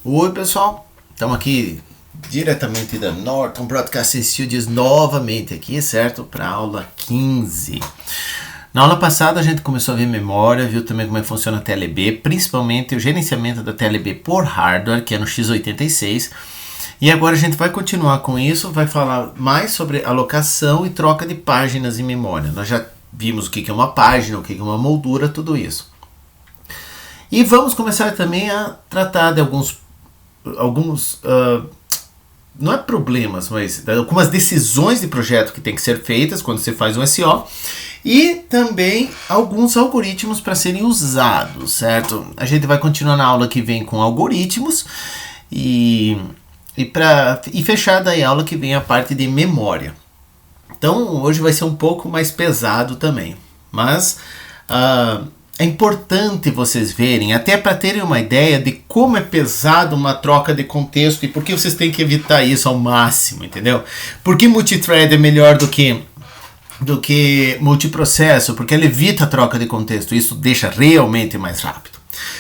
Oi pessoal, estamos aqui diretamente da Norton Broadcasting Studios novamente aqui, certo? Para a aula 15. Na aula passada a gente começou a ver memória, viu também como é que funciona a TLB, principalmente o gerenciamento da TLB por hardware, que é no x86. E agora a gente vai continuar com isso, vai falar mais sobre alocação e troca de páginas em memória. Nós já vimos o que é uma página, o que é uma moldura, tudo isso. E vamos começar também a tratar de alguns não é problemas, mas algumas decisões de projeto que tem que ser feitas quando você faz um SO e também alguns algoritmos para serem usados, certo? A gente vai continuar na aula que vem com algoritmos e fechar daí a aula que vem a parte de memória. Então hoje vai ser um pouco mais pesado também, mas é importante vocês verem, até para terem uma ideia de como é pesado uma troca de contexto e por que vocês têm que evitar isso ao máximo, entendeu? Por que multithread é melhor do que multiprocesso? Porque ele evita a troca de contexto, isso deixa realmente mais rápido.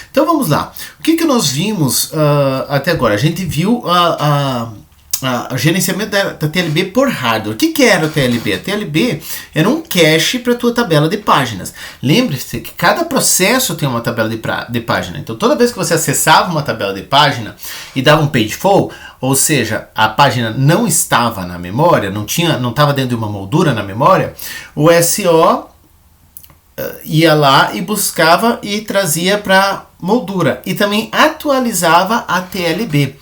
Então vamos lá. O que nós vimos até agora? A gente viu o gerenciamento da TLB por hardware. O que era a TLB? A TLB era um cache para a tua tabela de páginas. Lembre-se que cada processo tem uma tabela de página. Então toda vez que você acessava uma tabela de página e dava um pageful, ou seja, a página não estava na memória, não estava dentro de uma moldura na memória, o SO ia lá e buscava e trazia para moldura. E também atualizava a TLB.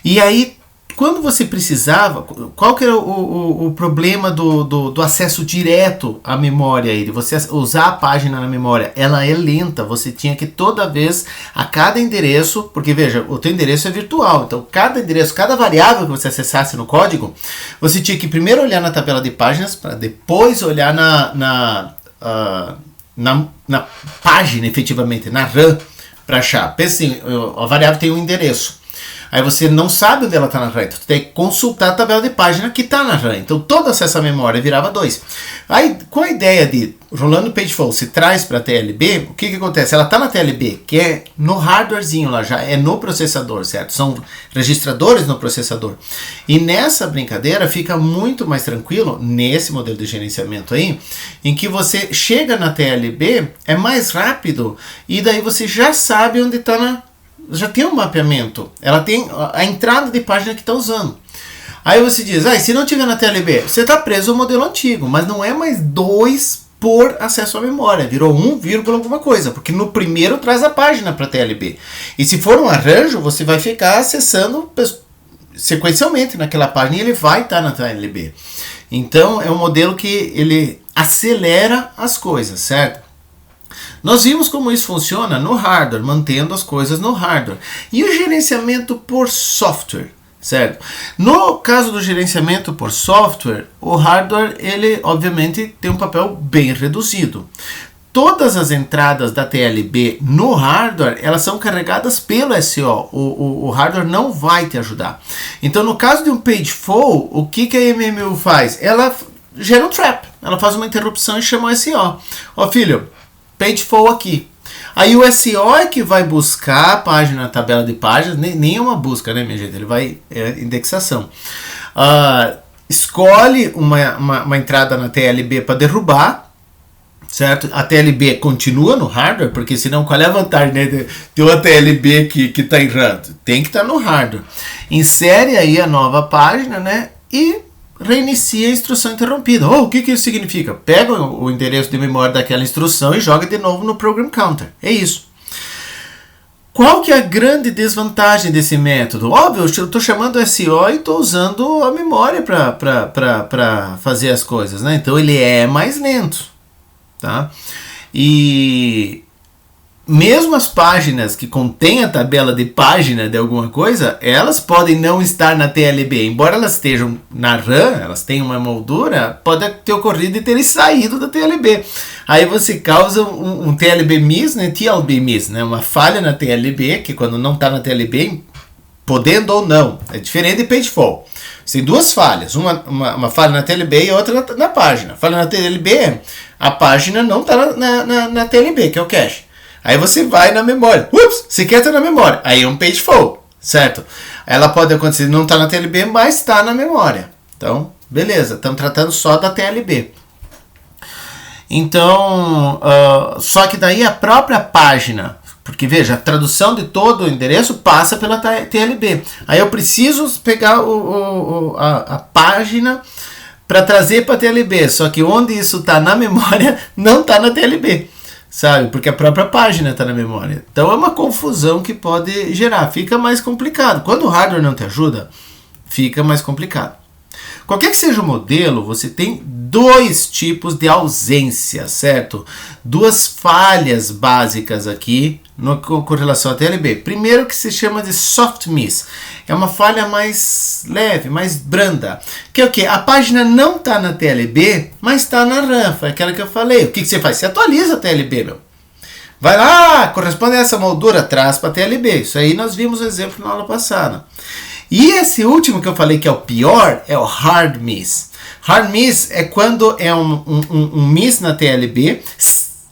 E aí, quando você precisava, qual que era o problema do acesso direto à memória aí, de você usar a página na memória? Ela é lenta, você tinha que toda vez, a cada endereço, porque veja, o teu endereço é virtual, então cada endereço, cada variável que você acessasse no código, você tinha que primeiro olhar na tabela de páginas, para depois olhar na página efetivamente, na RAM, para achar. Pensa assim, a variável tem um endereço. Aí você não sabe onde ela está na RAM, então você tem que consultar a tabela de página que está na RAM. Então todo acesso à memória virava 2. Aí com a ideia de rolando o pageful se traz para a TLB, o que acontece? Ela está na TLB, que é no hardwarezinho lá, já é no processador, certo? São registradores no processador. E nessa brincadeira fica muito mais tranquilo, nesse modelo de gerenciamento aí, em que você chega na TLB, é mais rápido, e daí você já sabe onde está já tem um mapeamento, ela tem a entrada de página que está usando. Aí você diz, se não tiver na TLB, você está preso ao modelo antigo, mas não é mais 2 por acesso à memória, virou 1, alguma coisa, porque no primeiro traz a página para a TLB. E se for um arranjo, você vai ficar acessando sequencialmente naquela página e ele vai estar na TLB. Então é um modelo que ele acelera as coisas, certo? Nós vimos como isso funciona no hardware, mantendo as coisas no hardware. E o gerenciamento por software, certo? No caso do gerenciamento por software, o hardware, ele obviamente tem um papel bem reduzido. Todas as entradas da TLB no hardware, elas são carregadas pelo SO. O hardware não vai te ajudar. Então, no caso de um pageful, o que a MMU faz? Ela gera um trap. Ela faz uma interrupção e chama o SO. Filho, pageful aqui. Aí o SO é que vai buscar a página na tabela de páginas, nem é uma busca, né, minha gente? Ele vai, indexação. Escolhe uma entrada na TLB para derrubar, certo? A TLB continua no hardware, porque senão qual é a vantagem, né, de uma TLB que está em RAM? Tem que estar no hardware. Insere aí a nova página, né, e reinicia a instrução interrompida. O que isso significa? Pega o endereço de memória daquela instrução e joga de novo no program counter. É isso. Qual que é a grande desvantagem desse método? Óbvio, eu estou chamando SO e estou usando a memória para fazer as coisas, né? Então ele é mais lento, tá? E mesmo as páginas que contêm a tabela de página de alguma coisa, elas podem não estar na TLB. Embora elas estejam na RAM, elas têm uma moldura, pode ter ocorrido de terem saído da TLB. Aí você causa um TLB miss, né? TLB miss, né? Uma falha na TLB, que quando não está na TLB, podendo ou não, é diferente de pageful. Tem duas falhas, uma falha na TLB e outra na página. Falha na TLB, a página não está na TLB, que é o cache. Aí você vai na memória. Ups, sequer está na memória. Aí é um pageful. certo? Ela pode acontecer, não está na TLB, mas está na memória. Então, beleza, estamos tratando só da TLB. Então, só que daí a própria página, porque veja, a tradução de todo o endereço passa pela TLB. Aí eu preciso pegar a página para trazer para a TLB, só que onde isso está na memória não está na TLB, sabe? Porque a própria página está na memória. Então é uma confusão que pode gerar, fica mais complicado. Quando o hardware não te ajuda, fica mais complicado. Qualquer que seja o modelo, você tem dois tipos de ausência, certo? Duas falhas básicas aqui com relação à TLB. Primeiro, que se chama de soft miss. É uma falha mais leve, mais branda. Que é o quê? A página não está na TLB, mas está na RAM. Foi aquela que eu falei. O que você faz? Você atualiza a TLB, meu. Vai lá, corresponde a essa moldura, traz para a TLB. Isso aí nós vimos o exemplo na aula passada. E esse último que eu falei que é o pior é o hard miss. Hard miss é quando é um miss na TLB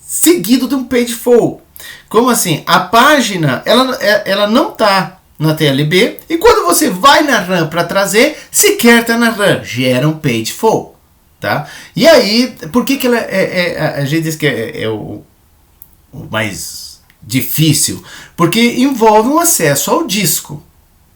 seguido de um page fault. Como assim? A página ela não está na TLB e quando você vai na RAM para trazer, sequer está na RAM. Gera um page fault. Tá? E aí, por que ela a gente diz que é o mais difícil? Porque envolve um acesso ao disco.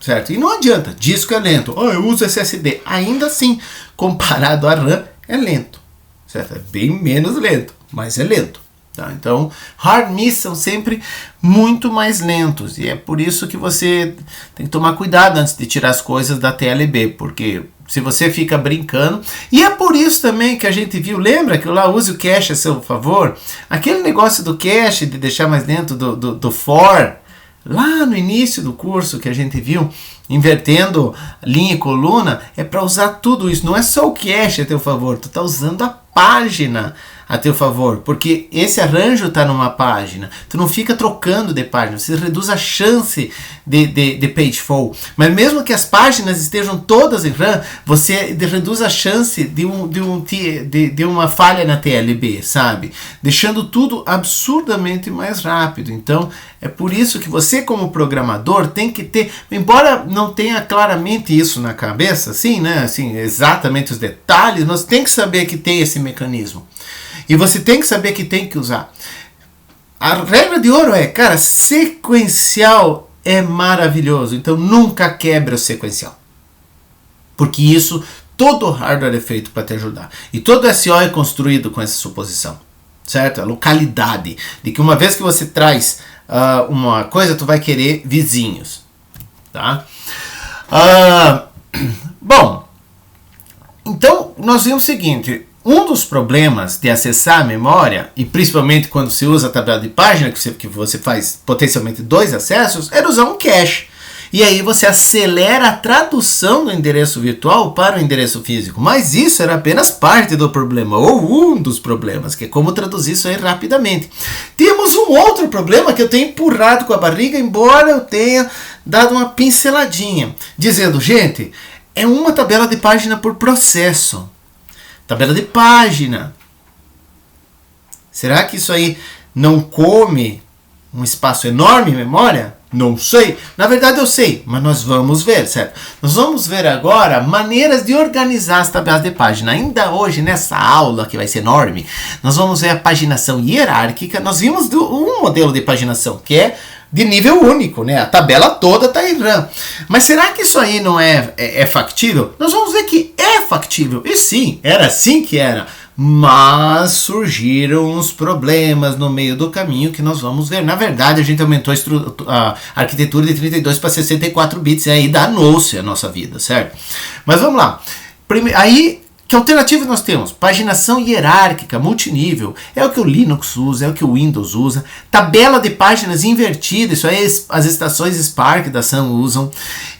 Certo? E não adianta, disco é lento. Eu uso SSD. Ainda assim, comparado à RAM, é lento. Certo? É bem menos lento, mas é lento. Tá? Então, hard miss são sempre muito mais lentos. E é por isso que você tem que tomar cuidado antes de tirar as coisas da TLB. Porque se você fica brincando... E é por isso também que a gente viu... Lembra que eu lá use o cache a seu favor? Aquele negócio do cache, de deixar mais lento do for... Lá no início do curso que a gente viu, invertendo linha e coluna, é para usar tudo isso. Não é só o cache a teu favor, tu está usando a página a teu favor, porque esse arranjo está numa página. Tu não fica trocando de página, você reduz a chance de page fault. Mas mesmo que as páginas estejam todas em RAM, você reduz a chance de uma falha na TLB, sabe? Deixando tudo absurdamente mais rápido. Então, é por isso que você, como programador, tem que ter, embora não tenha claramente isso na cabeça, assim, né? Assim, exatamente os detalhes, mas tem que saber que tem esse mecanismo. E você tem que saber que tem que usar. A regra de ouro é, cara, sequencial é maravilhoso. Então nunca quebra o sequencial. Porque isso, todo o hardware é feito para te ajudar. E todo SO é construído com essa suposição. Certo? A localidade. De que uma vez que você traz uma coisa, tu vai querer vizinhos. Tá? Bom, então nós vimos o seguinte... Um dos problemas de acessar a memória, e principalmente quando se usa a tabela de página, que você faz potencialmente 2 acessos, era usar um cache. E aí você acelera a tradução do endereço virtual para o endereço físico. Mas isso era apenas parte do problema, ou um dos problemas, que é como traduzir isso aí rapidamente. Temos um outro problema que eu tenho empurrado com a barriga, embora eu tenha dado uma pinceladinha, dizendo, gente, é uma tabela de página por processo. Tabela de página. Será que isso aí não come um espaço enorme em memória? Não sei. Na verdade eu sei, mas nós vamos ver, certo? Nós vamos ver agora maneiras de organizar as tabelas de página. Ainda hoje, nessa aula, que vai ser enorme, nós vamos ver a paginação hierárquica. Nós vimos um modelo de paginação, que é de nível único, né? A tabela toda está em RAM. Mas será que isso aí não é factível? Nós vamos ver que é factível. E sim, era assim que era. Mas surgiram uns problemas no meio do caminho que nós vamos ver. Na verdade, a gente aumentou a arquitetura de 32 para 64 bits e aí danou-se a nossa vida, certo? Mas vamos lá. Aí, que alternativa nós temos? Paginação hierárquica, multinível. É o que o Linux usa, é o que o Windows usa. Tabela de páginas invertida, isso aí as estações Spark da Sun usam.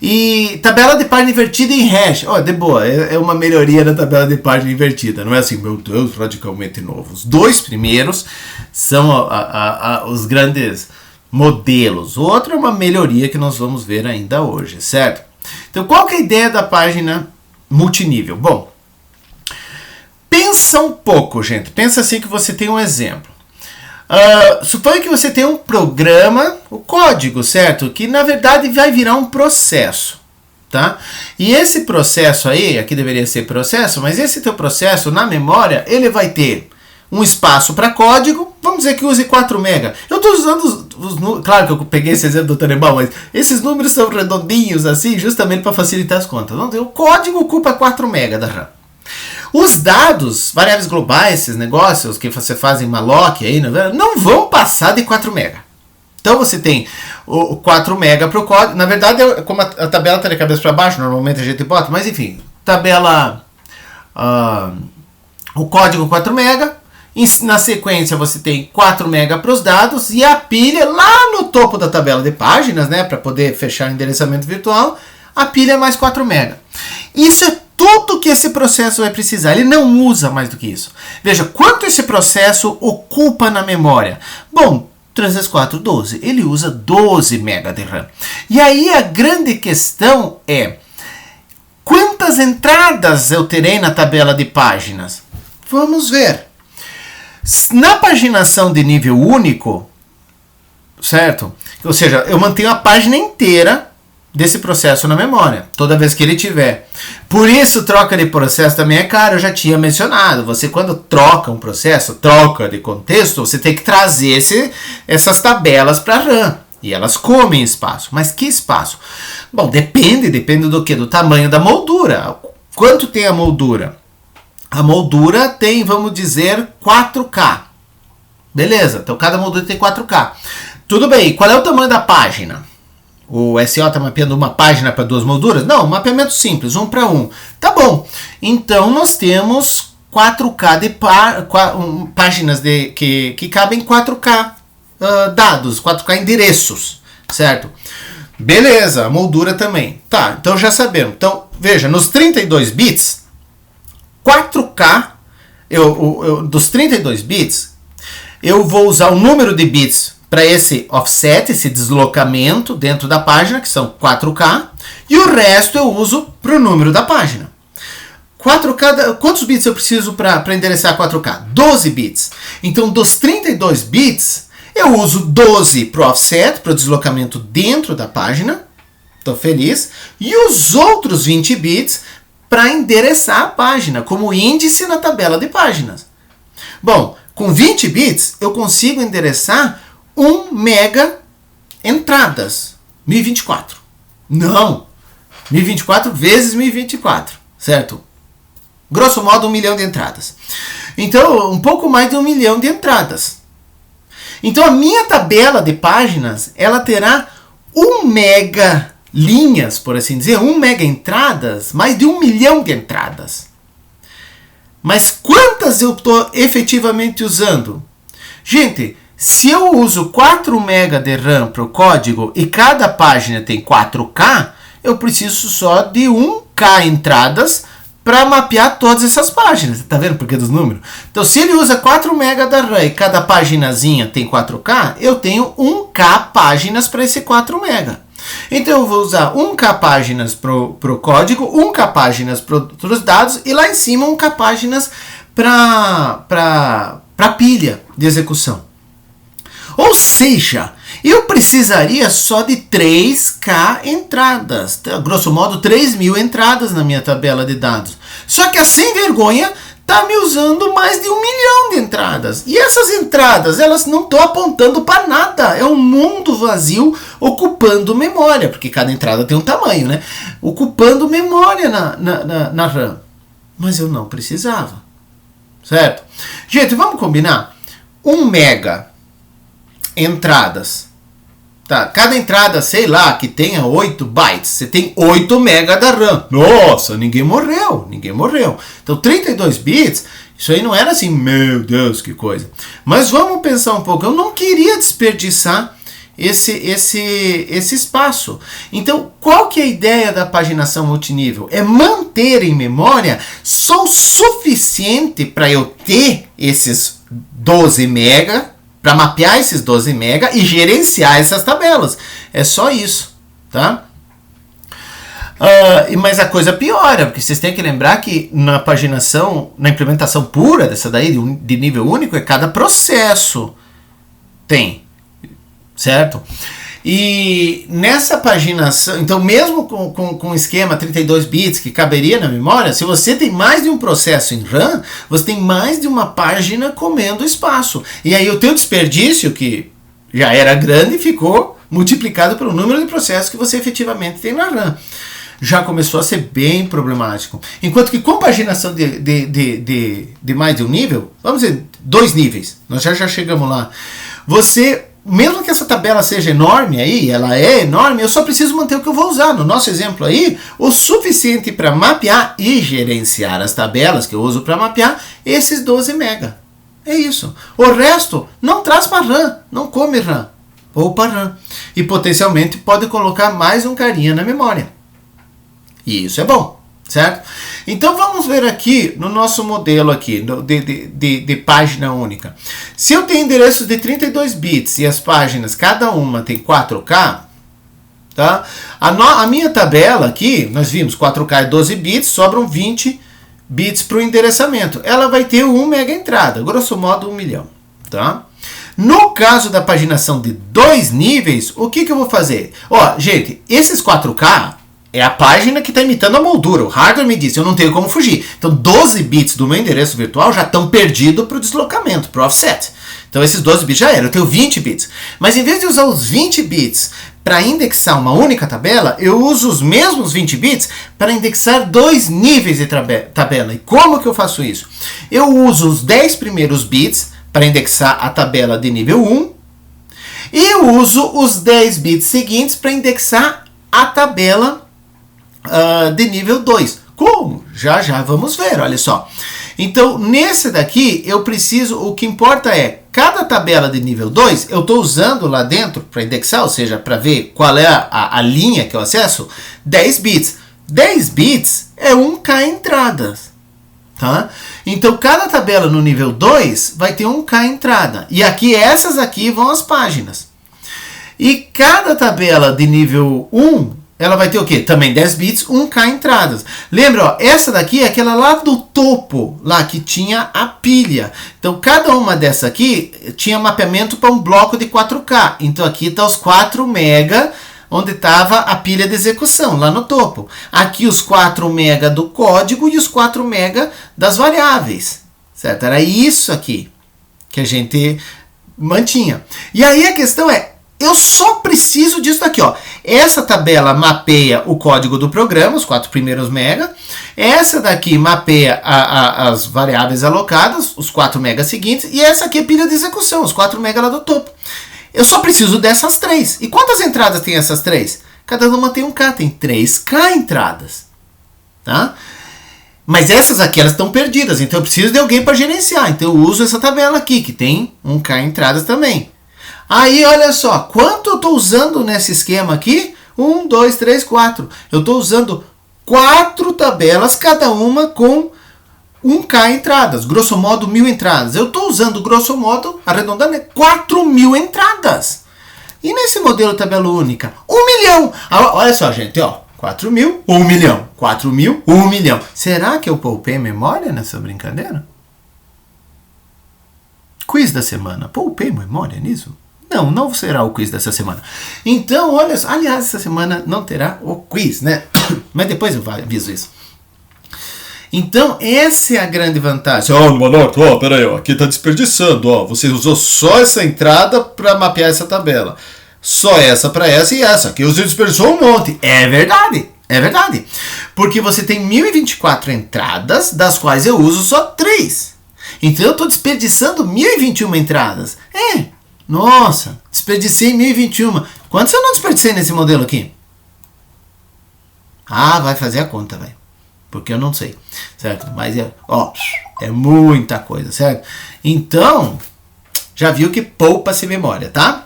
E tabela de página invertida em hash. De boa, é uma melhoria da tabela de página invertida. Não é assim, meu Deus, radicalmente novo. Os dois primeiros são os grandes modelos. O outro é uma melhoria que nós vamos ver ainda hoje, certo? Então, qual que é a ideia da página multinível? Bom, pensa um pouco, gente. Pensa assim que você tem um exemplo. Suponha que você tem um programa, o código, certo? Que na verdade vai virar um processo, tá? E esse processo aí, aqui deveria ser processo, mas esse teu processo na memória, ele vai ter um espaço para código, vamos dizer que use 4 MB. Eu estou usando os números, claro que eu peguei esse exemplo do Tenebal, mas esses números são redondinhos assim, justamente para facilitar as contas. O código ocupa 4 MB da RAM. Os dados, variáveis globais, esses negócios que você faz em malloc, aí, não vão passar de 4 MB. Então você tem o 4 MB para o código. Na verdade, como a tabela está de cabeça para baixo, normalmente a gente bota, mas enfim, tabela, o código 4 MB. Na sequência você tem 4 MB para os dados e a pilha lá no topo da tabela de páginas, né, para poder fechar o endereçamento virtual, a pilha é mais 4 MB. Isso é tudo que esse processo vai precisar. Ele não usa mais do que isso. Veja, quanto esse processo ocupa na memória? Bom, 3 vezes 4, 12. Ele usa 12 MB de RAM. E aí a grande questão é, quantas entradas eu terei na tabela de páginas? Vamos ver. Na paginação de nível único, certo? Ou seja, eu mantenho a página inteira desse processo na memória, toda vez que ele tiver. Por isso, troca de processo também é caro, eu já tinha mencionado. Você, quando troca um processo, troca de contexto, você tem que trazer essas tabelas para a RAM. E elas comem espaço. Mas que espaço? Bom, depende do que? Do tamanho da moldura. Quanto tem a moldura? A moldura tem, vamos dizer, 4K. Beleza, então cada moldura tem 4K. Tudo bem, qual é o tamanho da página? O SO está mapeando uma página para 2 molduras? Não, mapeamento simples, 1 para 1. Tá bom, então nós temos 4K de páginas que cabem 4K dados, 4K endereços, certo? Beleza, a moldura também. Tá, então já sabemos. Então, veja, nos 32 bits, 4K, dos 32 bits, eu vou usar o número de bits para esse offset, esse deslocamento dentro da página, que são 4K, e o resto eu uso para o número da página. 4K, quantos bits eu preciso para endereçar 4K? 12 bits. Então, dos 32 bits, eu uso 12 para o offset, para o deslocamento dentro da página, estou feliz, e os outros 20 bits para endereçar a página, como índice na tabela de páginas. Bom, com 20 bits, eu consigo endereçar 1 mega entradas. 1024. Não. 1024 vezes 1024. Certo? Grosso modo, 1 milhão de entradas. Então, um pouco mais de 1 milhão de entradas. Então, a minha tabela de páginas, ela terá 1 mega linhas, por assim dizer, 1 mega entradas, mais de 1 milhão de entradas. Mas quantas eu estou efetivamente usando? Gente, se eu uso 4 MB de RAM para o código e cada página tem 4K, eu preciso só de 1K entradas para mapear todas essas páginas. Tá vendo por que dos números? Então, se ele usa 4 MB da RAM e cada paginazinha tem 4K, eu tenho 1K páginas para esse 4 MB. Então eu vou usar 1K páginas para o código, 1K páginas para os dados e lá em cima 1K páginas para pilha de execução. Ou seja, eu precisaria só de 3K entradas, grosso modo 3.000 entradas na minha tabela de dados. Só que a sem vergonha está me usando mais de 1 milhão de entradas. E essas entradas, elas não estão apontando para nada. É um mundo vazio ocupando memória, porque cada entrada tem um tamanho, né? Ocupando memória na RAM. Mas eu não precisava. Certo? Gente, vamos combinar? 1 mega entradas. Tá? Cada entrada, sei lá, que tenha 8 bytes. Você tem 8 mega da RAM. Nossa, ninguém morreu. Então, 32 bits, isso aí não era assim, meu Deus, que coisa. Mas vamos pensar um pouco. Eu não queria desperdiçar esse espaço. Então, qual que é a ideia da paginação multinível? É manter em memória só o suficiente para eu ter esses 12 mega, para mapear esses 12 mega e gerenciar essas tabelas. É só isso, tá? Mas a coisa piora, porque vocês têm que lembrar que na paginação, na implementação pura dessa daí, de nível único, é cada processo. Tem, certo? E nessa paginação, então mesmo com esquema 32 bits que caberia na memória, se você tem mais de um processo em RAM, você tem mais de uma página comendo espaço. E aí o teu desperdício, que já era grande, ficou multiplicado pelo número de processos que você efetivamente tem na RAM. Já começou a ser bem problemático. Enquanto que com paginação de mais de um nível, vamos dizer, 2 níveis, nós já chegamos lá, você... Mesmo que essa tabela seja enorme aí, ela é enorme, eu só preciso manter o que eu vou usar. No nosso exemplo aí, o suficiente para mapear e gerenciar as tabelas que eu uso para mapear esses 12 MB. É isso. O resto não traz para RAM, não come RAM, ou para RAM. E potencialmente pode colocar mais um carinha na memória. E isso é bom, certo? Então vamos ver aqui no nosso modelo aqui de página única. Se eu tenho endereços de 32 bits e as páginas, cada uma tem 4K, tá? A minha tabela aqui, nós vimos 4K e 12 bits, sobram 20 bits para o endereçamento. Ela vai ter 1 mega entrada, grosso modo 1 milhão, tá? No caso da paginação de 2 níveis, o que eu vou fazer? Ó, gente, esses 4K... é a página que está imitando a moldura. O hardware me disse, eu não tenho como fugir. Então 12 bits do meu endereço virtual já estão perdidos para o deslocamento, para o offset. Então esses 12 bits já eram, eu tenho 20 bits. Mas em vez de usar os 20 bits para indexar uma única tabela, eu uso os mesmos 20 bits para indexar 2 níveis de tabela. E como que eu faço isso? Eu uso os 10 primeiros bits para indexar a tabela de nível 1 e eu uso os 10 bits seguintes para indexar a tabela de nível 2. Como? Já vamos ver, olha só. Então, nesse daqui, eu preciso, o que importa é, cada tabela de nível 2, eu estou usando lá dentro para indexar, ou seja, para ver qual é a linha que eu acesso, 10 bits. 10 bits é 1K entradas. Tá? Então, cada tabela no nível 2 vai ter 1K entrada. E aqui, essas aqui vão as páginas. E cada tabela de nível 1, ela vai ter o quê? Também 10 bits, 1K entradas. Lembra, ó, essa daqui é aquela lá do topo, lá que tinha a pilha. Então, cada uma dessa aqui tinha mapeamento para um bloco de 4K. Então, aqui está os 4 MB, onde estava a pilha de execução, lá no topo. Aqui os 4 MB do código e os 4 MB das variáveis. Certo? Era isso aqui que a gente mantinha. E aí a questão é, eu só preciso disso daqui, ó. Essa tabela mapeia o código do programa, os 4 primeiros mega. Essa daqui mapeia as variáveis alocadas, os 4 mega seguintes. E essa aqui é pilha de execução, os 4 mega lá do topo. Eu só preciso dessas 3. E quantas entradas tem essas 3? Cada uma tem 1K, tem 3K entradas. Tá? Mas essas aqui, elas estão perdidas, então eu preciso de alguém para gerenciar. Então eu uso essa tabela aqui, que tem 1K entradas também. Aí, olha só, quanto eu estou usando nesse esquema aqui? 1, 2, 3, 4. Eu estou usando 4 tabelas, cada uma com 1K entradas. Grosso modo, 1000 entradas. Eu estou usando, grosso modo, arredondando, 4.000 entradas. E nesse modelo tabela única? 1 milhão. Olha só, gente, ó. 4.000, 1 milhão. 4.000, 1 milhão. Será que eu poupei memória nessa brincadeira? Quiz da semana. Poupei memória nisso? Não será o quiz dessa semana. Então, olha só. Aliás, essa semana não terá o quiz, né? Mas depois eu aviso isso. Então, essa é a grande vantagem. Ó, Manotto, ó, peraí, ó. Aqui tá desperdiçando, ó. Você usou só essa entrada para mapear essa tabela. Só essa para essa e essa. Aqui você desperdiçou um monte. É verdade. É verdade. Porque você tem 1024 entradas, das quais eu uso só 3. Então, eu estou desperdiçando 1021 entradas. Nossa, desperdicei 1021. Quantos eu não desperdicei nesse modelo aqui? Vai fazer a conta, velho. Porque eu não sei, certo? Mas é muita coisa, certo? Então, já viu que poupa-se memória, tá?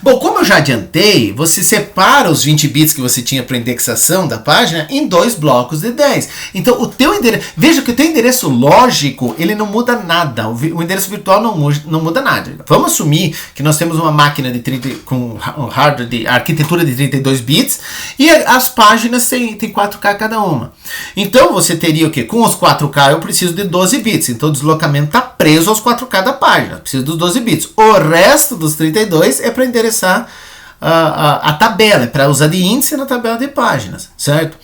Bom, como eu já adiantei, você separa os 20 bits que você tinha para indexação da página em 2 blocos de 10. Então, o teu endereço... Veja que o teu endereço lógico, ele não muda nada. O endereço virtual não muda nada. Vamos assumir que nós temos uma máquina com hardware de arquitetura de 32 bits e as páginas têm 4K cada uma. Então, você teria o quê? Com os 4K eu preciso de 12 bits. Então, o deslocamento está preso aos 4K da página, precisa dos 12 bits. O resto dos 32 é para endereçar a tabela, é para usar de índice na tabela de páginas, certo?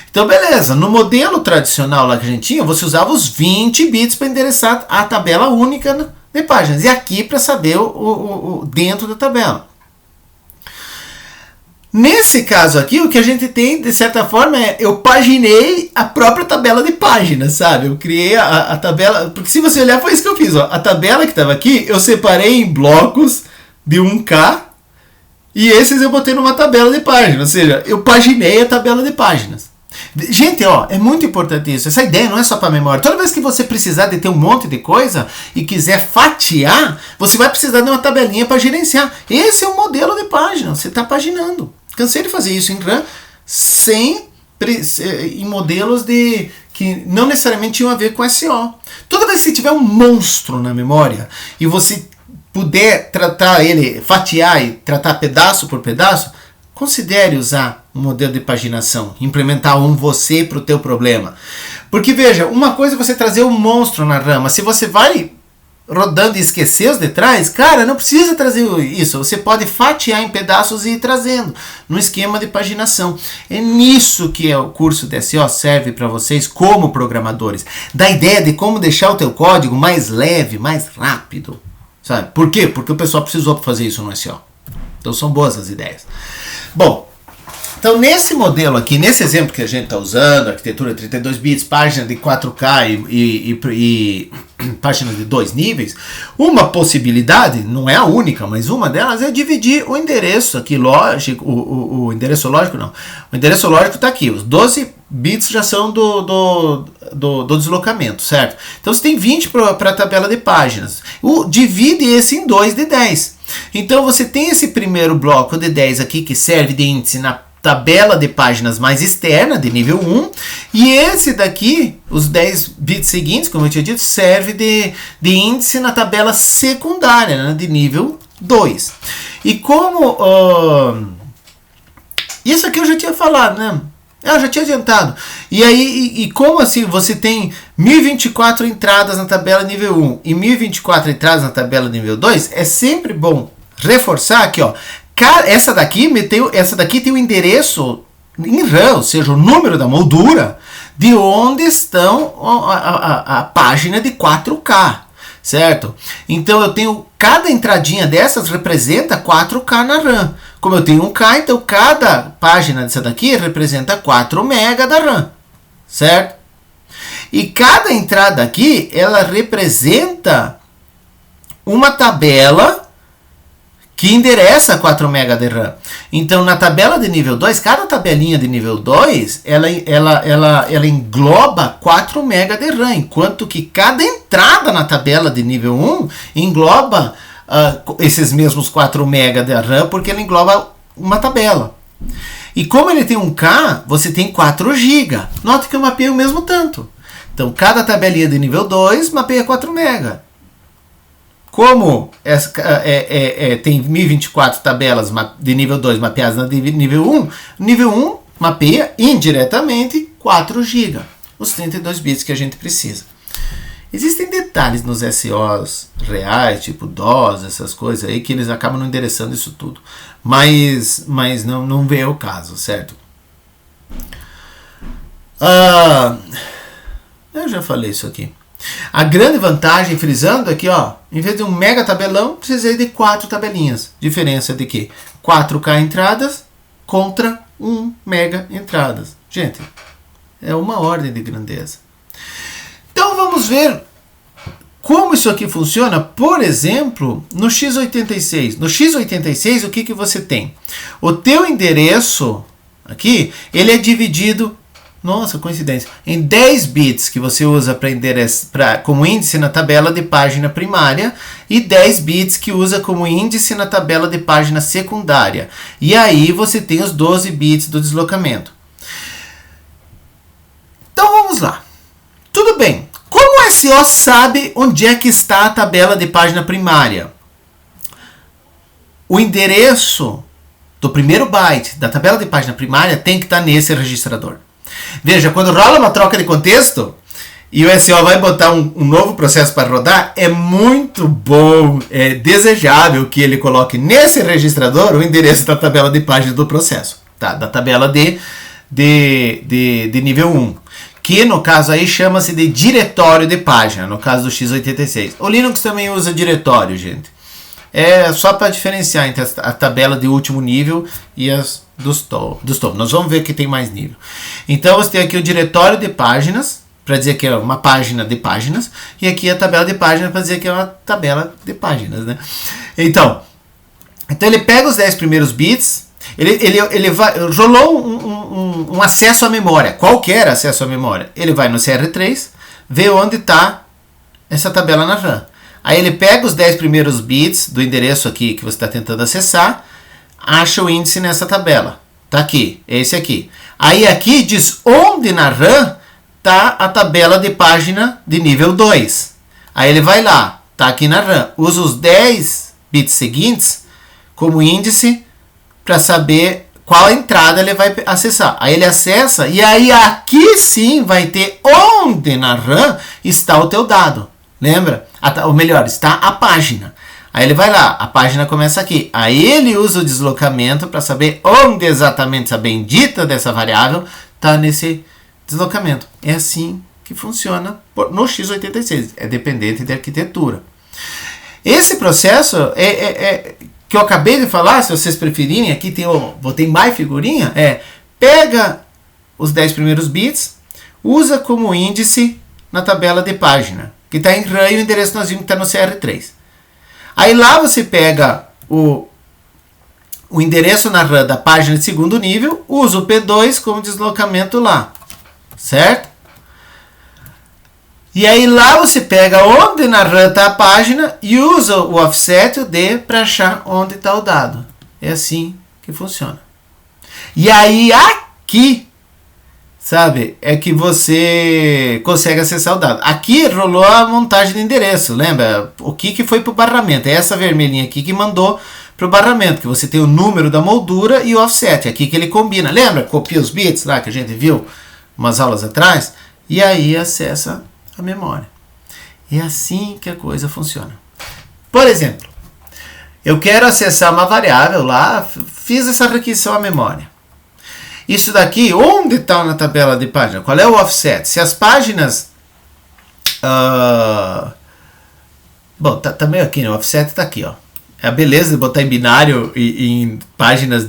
Então, beleza, no modelo tradicional lá que a gente tinha, você usava os 20 bits para endereçar a tabela única de páginas, e aqui para saber o dentro da tabela. Nesse caso aqui, o que a gente tem, de certa forma, eu paginei a própria tabela de páginas, sabe? Eu criei a tabela, porque se você olhar, foi isso que eu fiz, ó. A tabela que estava aqui, eu separei em blocos de 1K, e esses eu botei numa tabela de páginas, ou seja, eu paginei a tabela de páginas. Gente, ó, é muito importante isso. Essa ideia não é só para memória. Toda vez que você precisar de ter um monte de coisa e quiser fatiar, você vai precisar de uma tabelinha para gerenciar. Esse é o modelo de página. Você está paginando. Cansei de fazer isso em RAM em modelos que não necessariamente tinham a ver com SO. Toda vez que tiver um monstro na memória e você puder tratar ele, fatiar e tratar pedaço por pedaço, considere usar um modelo de paginação, implementar você para o teu problema. Porque veja, uma coisa é você trazer um monstro na RAM, mas se você vai rodando e esquecer os de trás, cara, não precisa trazer isso. Você pode fatiar em pedaços e ir trazendo no esquema de paginação. É nisso que o curso de SEO serve para vocês como programadores. Da ideia de como deixar o teu código mais leve, mais rápido. Sabe? Por quê? Porque o pessoal precisou fazer isso no SEO. Então são boas as ideias. Bom, então nesse modelo aqui, nesse exemplo que a gente está usando, arquitetura 32 bits, página de 4K e página de 2 níveis, uma possibilidade, não é a única, mas uma delas é dividir o endereço aqui, lógico, o endereço lógico não, o endereço lógico está aqui, os 12 bits já são do deslocamento, certo? Então você tem 20 para a tabela de páginas, divide esse em 2 de 10. Então você tem esse primeiro bloco de 10 aqui que serve de índice na tabela de páginas mais externa, de nível 1, e esse daqui, os 10 bits seguintes, como eu tinha dito, serve de índice na tabela secundária, né, de nível 2. E como... isso aqui eu já tinha falado, né? Eu já tinha adiantado. E aí, e como assim você tem 1024 entradas na tabela nível 1 e 1024 entradas na tabela nível 2, é sempre bom reforçar aqui, ó. Essa daqui tem o endereço em RAM, ou seja, o número da moldura de onde estão a página de 4K, certo? Então eu tenho, cada entradinha dessas representa 4K na RAM. Como eu tenho 1K, então cada página dessa daqui representa 4 MB da RAM, certo? E cada entrada aqui, ela representa uma tabela que endereça 4 MB de RAM. Então, na tabela de nível 2, cada tabelinha de nível 2, ela engloba 4 MB de RAM, enquanto que cada entrada na tabela de nível 1 engloba esses mesmos 4 MB de RAM, porque ele engloba uma tabela. E como ele tem 1K, você tem 4 GB. Nota que eu mapeei o mesmo tanto. Então, cada tabelinha de nível 2 mapeia 4 MB. Como tem 1024 tabelas de nível 2 mapeadas na nível 1 mapeia indiretamente 4 GB, os 32 bits que a gente precisa. Existem detalhes nos SOs reais, tipo DOS, essas coisas aí, que eles acabam não endereçando isso tudo. Mas não vê o caso, certo? Eu já falei isso aqui. A grande vantagem, frisando aqui, ó, em vez de um mega tabelão, precisei de 4 tabelinhas. Diferença de quê? 4K entradas contra 1 mega entradas. Gente, é uma ordem de grandeza. Então vamos ver como isso aqui funciona, por exemplo, no x86. No x86, o que você tem? O teu endereço aqui, ele é dividido... Nossa, coincidência. Em 10 bits que você usa como índice na tabela de página primária e 10 bits que usa como índice na tabela de página secundária. E aí você tem os 12 bits do deslocamento. Então vamos lá. Tudo bem. Como o SEO sabe onde é que está a tabela de página primária? O endereço do primeiro byte da tabela de página primária tem que estar nesse registrador. Veja, quando rola uma troca de contexto, e o SO vai botar um novo processo para rodar, é muito bom, é desejável que ele coloque nesse registrador o endereço da tabela de páginas do processo, tá? Da tabela de nível 1, que no caso aí chama-se de diretório de página, no caso do x86. O Linux também usa diretório, gente. É só para diferenciar entre a tabela de último nível e as dos topos. Nós vamos ver que tem mais nível. Então você tem aqui o diretório de páginas, para dizer que é uma página de páginas, e aqui a tabela de páginas para dizer que é uma tabela de páginas, né? Então ele pega os 10 primeiros bits, ele rolou um acesso à memória, qualquer acesso à memória. Ele vai no CR3, vê onde está essa tabela na RAM. Aí ele pega os 10 primeiros bits do endereço aqui que você está tentando acessar, acha o índice nessa tabela. Tá aqui, esse aqui. Aí aqui diz onde na RAM tá a tabela de página de nível 2. Aí ele vai lá, tá aqui na RAM. Usa os 10 bits seguintes como índice para saber qual entrada ele vai acessar. Aí ele acessa e aí aqui sim vai ter onde na RAM está o teu dado. Lembra? Ou melhor, está a página. Aí ele vai lá, a página começa aqui. Aí ele usa o deslocamento para saber onde exatamente a bendita dessa variável está nesse deslocamento. É assim que funciona no x86. É dependente de arquitetura. Esse processo que eu acabei de falar, se vocês preferirem, aqui botei mais figurinha, pega os 10 primeiros bits, usa como índice na tabela de página, que está em RAM e o endereço nós vimos que está no CR3. Aí lá você pega o endereço na RAM da página de segundo nível, usa o P2 como deslocamento lá, certo? E aí lá você pega onde na RAM está a página e usa o offset, o D, para achar onde está o dado. É assim que funciona. E aí aqui, sabe, é que você consegue acessar o dado. Aqui rolou a montagem de endereço, lembra? O que foi para o barramento? É essa vermelhinha aqui que mandou para o barramento, que você tem o número da moldura e o offset. Aqui que ele combina. Lembra? Copia os bits lá que a gente viu umas aulas atrás e aí acessa a memória. É assim que a coisa funciona. Por exemplo, eu quero acessar uma variável lá, fiz essa requisição à memória. Isso daqui, onde está na tabela de página? Qual é o offset? Se as páginas... bom, tá meio aqui, né? O offset está aqui, ó. É a beleza de botar em binário e em páginas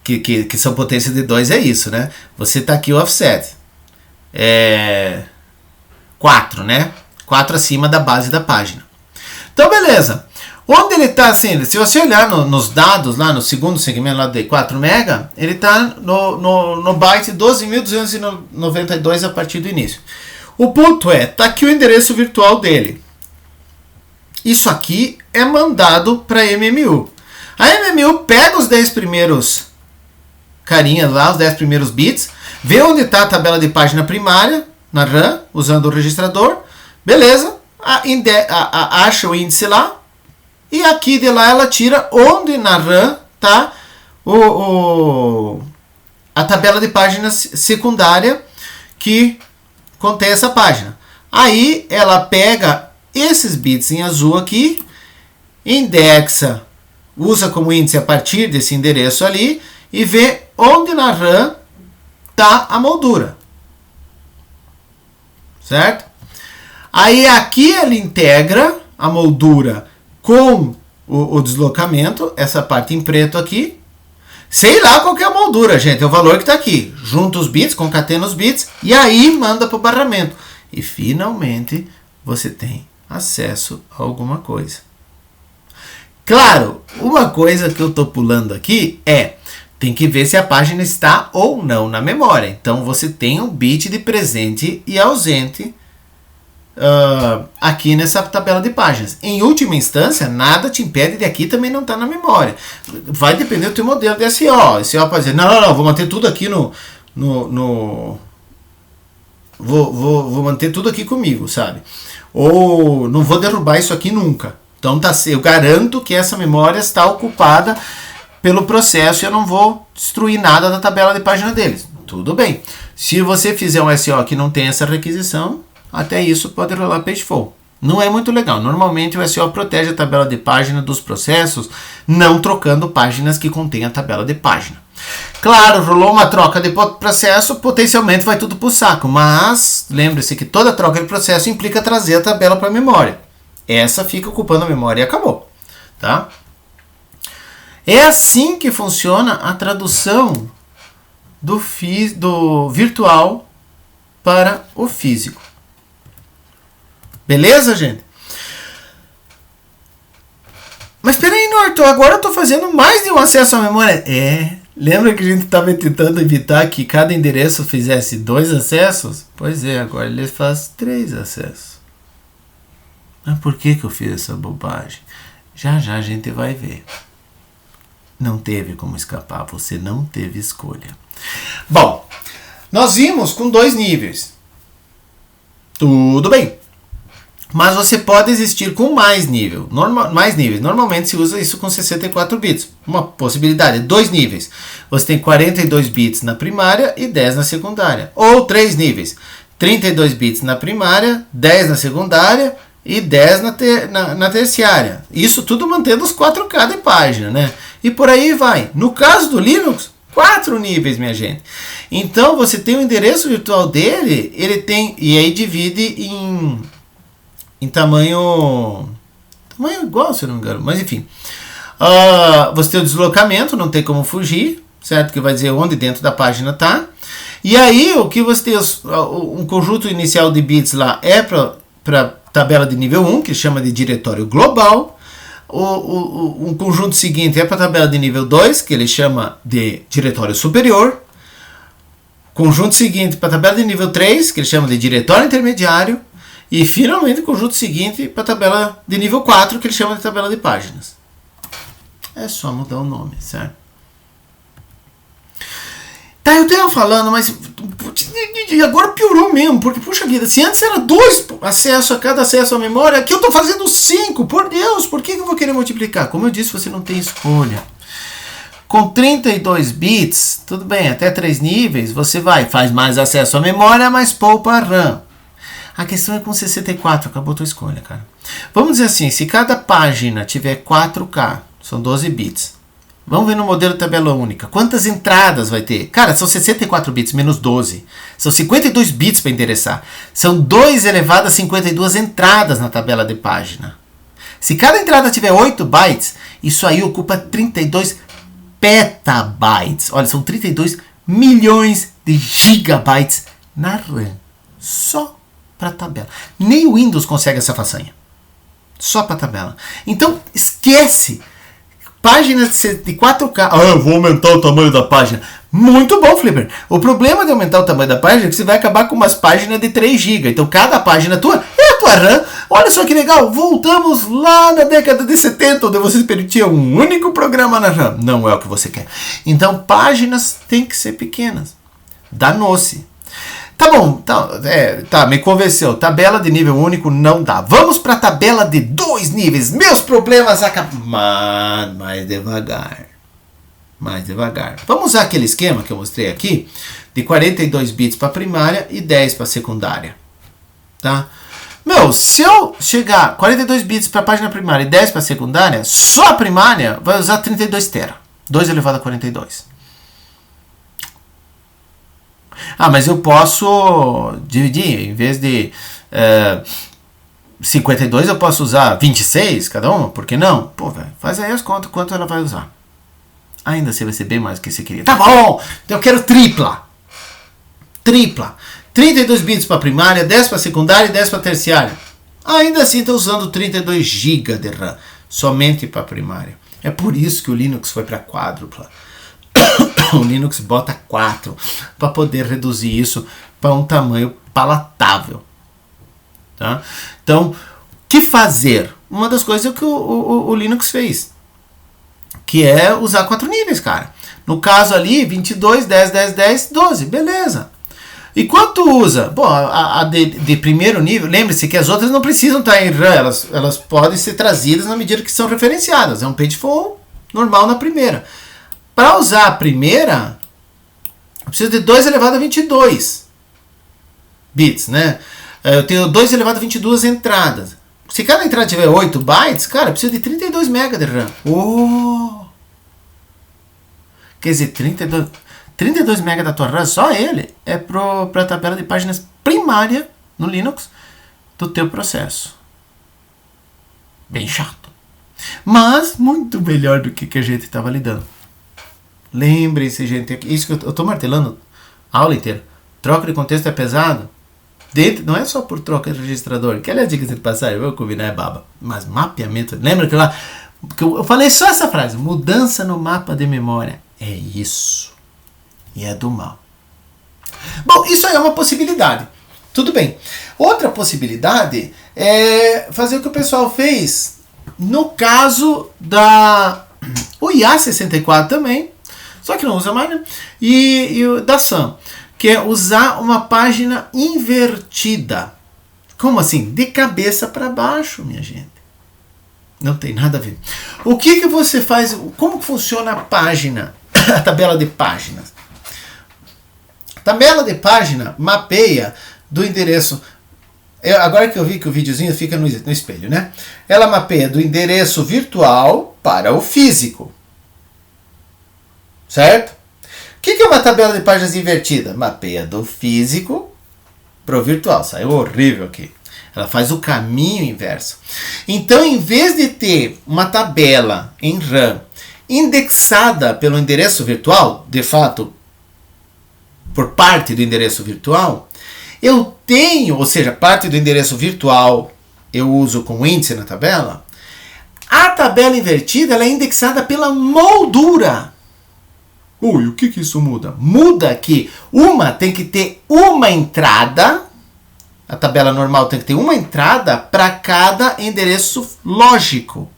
que são potência de 2 é isso, né? Você tá aqui o offset. 4, né? 4 acima da base da página. Então, beleza. Onde ele está assim? Se você olhar nos dados, lá no segundo segmento lá de 4 MB, ele está no byte 12.292 a partir do início. O ponto tá aqui o endereço virtual dele. Isso aqui é mandado para a MMU. A MMU pega os 10 primeiros carinhas lá, os 10 primeiros bits, vê onde está a tabela de página primária, na RAM, usando o registrador, beleza, acha o índice lá, e aqui de lá ela tira onde na RAM está a tabela de página secundária que contém essa página. Aí ela pega esses bits em azul aqui, indexa, usa como índice a partir desse endereço ali, e vê onde na RAM está a moldura. Certo? Aí aqui ele integra a moldura com o deslocamento, essa parte em preto aqui. Sei lá qual que é a moldura, gente, é o valor que está aqui. Junta os bits, concatena os bits e aí manda para o barramento. E finalmente você tem acesso a alguma coisa. Claro, uma coisa que eu estou pulando aqui tem que ver se a página está ou não na memória. Então você tem um bit de presente e ausente aqui nessa tabela de páginas. Em última instância, nada te impede de aqui também não estar na memória. Vai depender do teu modelo de SO. SO pode dizer, não, vou manter tudo aqui vou manter tudo aqui comigo, sabe? Ou não vou derrubar isso aqui nunca. Então eu garanto que essa memória está ocupada pelo processo e eu não vou destruir nada da tabela de página deles. Tudo bem. Se você fizer um SO que não tem essa requisição, até isso pode rolar pagefall. Não é muito legal. Normalmente o SEO protege a tabela de página dos processos, não trocando páginas que contêm a tabela de página. Claro, rolou uma troca de processo, potencialmente vai tudo pro saco, mas lembre-se que toda troca de processo implica trazer a tabela para a memória. Essa fica ocupando a memória e acabou. Tá? É assim que funciona a tradução do virtual para o físico. Beleza, gente? Mas peraí, Norton, agora eu estou fazendo mais de um acesso à memória. Lembra que a gente estava tentando evitar que cada endereço fizesse 2 acessos? Pois é, agora ele faz 3 acessos. Mas por que eu fiz essa bobagem? Já a gente vai ver. Não teve como escapar, você não teve escolha. Bom, nós vimos com 2 níveis. Tudo bem. Mas você pode existir com mais níveis. Normalmente se usa isso com 64 bits. Uma possibilidade, 2 níveis. Você tem 42 bits na primária e 10 na secundária. Ou 3 níveis. 32 bits na primária, 10 na secundária e 10 na terciária. Isso tudo mantendo os 4K de página, né? E por aí vai. No caso do Linux, 4 níveis, minha gente. Então você tem o endereço virtual dele, ele tem, e aí divide em tamanho igual, se eu não me engano, mas enfim. Você tem o deslocamento, não tem como fugir, certo? Que vai dizer onde dentro da página está. E aí, o que você tem, um conjunto inicial de bits lá é para tabela de nível 1, que chama de diretório global. Um conjunto seguinte é para a tabela de nível 2, que ele chama de diretório superior. Conjunto seguinte para a tabela de nível 3, que ele chama de diretório intermediário. E finalmente o conjunto seguinte para a tabela de nível 4, que ele chama de tabela de páginas. É só mudar o nome, certo? Tá, eu tenho falando, mas agora piorou mesmo, porque, puxa vida, se antes era 2 acessos a cada acesso à memória, aqui eu estou fazendo 5, por Deus, por que eu vou querer multiplicar? Como eu disse, você não tem escolha. Com 32 bits, tudo bem, até 3 níveis, você faz mais acesso à memória, mas poupa a RAM. A questão é com 64, acabou a tua escolha, cara. Vamos dizer assim, se cada página tiver 4K, são 12 bits. Vamos ver no modelo tabela única. Quantas entradas vai ter? Cara, são 64 bits menos 12. São 52 bits para endereçar. São 2 elevado a 52 entradas na tabela de página. Se cada entrada tiver 8 bytes, isso aí ocupa 32 petabytes. Olha, são 32 milhões de gigabytes na RAM. Só para a tabela. Nem o Windows consegue essa façanha. Só para a tabela. Então, esquece. Páginas de 4K. Eu vou aumentar o tamanho da página. Muito bom, Flipper. O problema de aumentar o tamanho da página é que você vai acabar com umas páginas de 3 GB. Então, cada página tua é a tua RAM. Olha só que legal. Voltamos lá na década de 70, onde você permitia um único programa na RAM. Não é o que você quer. Então, páginas têm que ser pequenas. Danou-se. Tá bom, me convenceu. Tabela de nível único não dá. Vamos para a tabela de 2 níveis. Meus problemas acabam. Mais devagar. Mais devagar. Vamos usar aquele esquema que eu mostrei aqui, de 42 bits para primária e 10 para secundária. Tá? Se eu chegar 42 bits para a página primária e 10 para secundária, só a primária vai usar 32 tera. 2 elevado a 42. Mas eu posso dividir, em vez de 52 eu posso usar 26 cada uma, por que não? Pô, velho, faz aí as contas, quanto ela vai usar. Ainda assim vai ser bem mais do que você queria. Tá bom, então eu quero tripla. 32 bits para primária, 10 para secundária e 10 para terciária. Ainda assim estou usando 32 GB de RAM, somente para primária. É por isso que o Linux foi para quádrupla. O Linux bota 4 para poder reduzir isso para um tamanho palatável. Tá? Então, o que fazer? Uma das coisas que o Linux fez, que é usar 4 níveis, cara. No caso ali, 22, 10, 10, 10, 12, beleza. E quanto usa? Bom, a de primeiro nível, lembre-se que as outras não precisam estar em RAM, elas podem ser trazidas na medida que são referenciadas. É um pagefall normal na primeira. Para usar a primeira, eu preciso de 2 elevado a 22 bits, né? Eu tenho 2 elevado a 22 entradas. Se cada entrada tiver 8 bytes, cara, precisa de 32 MB de RAM. Quer dizer, 32 MB da tua RAM, só ele, é para a tabela de páginas primária no Linux do teu processo. Bem chato. Mas muito melhor do que a gente estava lidando. Lembrem-se, gente, isso que eu estou martelando a aula inteira. Troca de contexto é pesado. Não é só por troca de registrador. Que aliás, dica de passagem, eu vou combinar, é baba. Mas mapeamento. Lembra que lá. Que eu falei só essa frase: mudança no mapa de memória. É isso. E é do mal. Bom, isso aí é uma possibilidade. Tudo bem. Outra possibilidade é fazer o que o pessoal fez no caso o IA64 também. Só que não usa mais, né? E o da SAM, que é usar uma página invertida. Como assim? De cabeça para baixo, minha gente. Não tem nada a ver. O que você faz? Como funciona a página? A tabela de páginas. A tabela de página mapeia do endereço. Agora que eu vi que o videozinho fica no espelho, né? Ela mapeia do endereço virtual para o físico. Certo? O que é uma tabela de páginas invertida? Mapeia do físico para o virtual. Saiu horrível aqui. Ela faz o caminho inverso. Então, em vez de ter uma tabela em RAM indexada pelo endereço virtual, de fato, por parte do endereço virtual, eu tenho, ou seja, parte do endereço virtual eu uso com índice na tabela. A tabela invertida ela é indexada pela moldura. E o que isso muda? Muda que uma tem que ter uma entrada, a tabela normal tem que ter uma entrada para cada endereço lógico,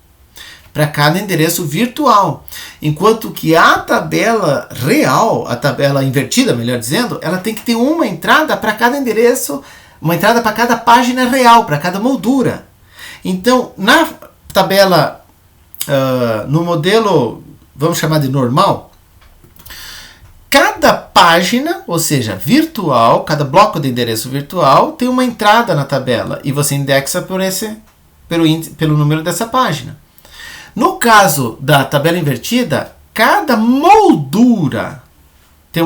para cada endereço virtual. Enquanto que a tabela real, a tabela invertida, melhor dizendo, ela tem que ter uma entrada para cada endereço, uma entrada para cada página real, para cada moldura. Então, na tabela, no modelo, vamos chamar de normal, cada página, ou seja, virtual, cada bloco de endereço virtual tem uma entrada na tabela e você indexa pelo número dessa página. No caso da tabela invertida, cada moldura tem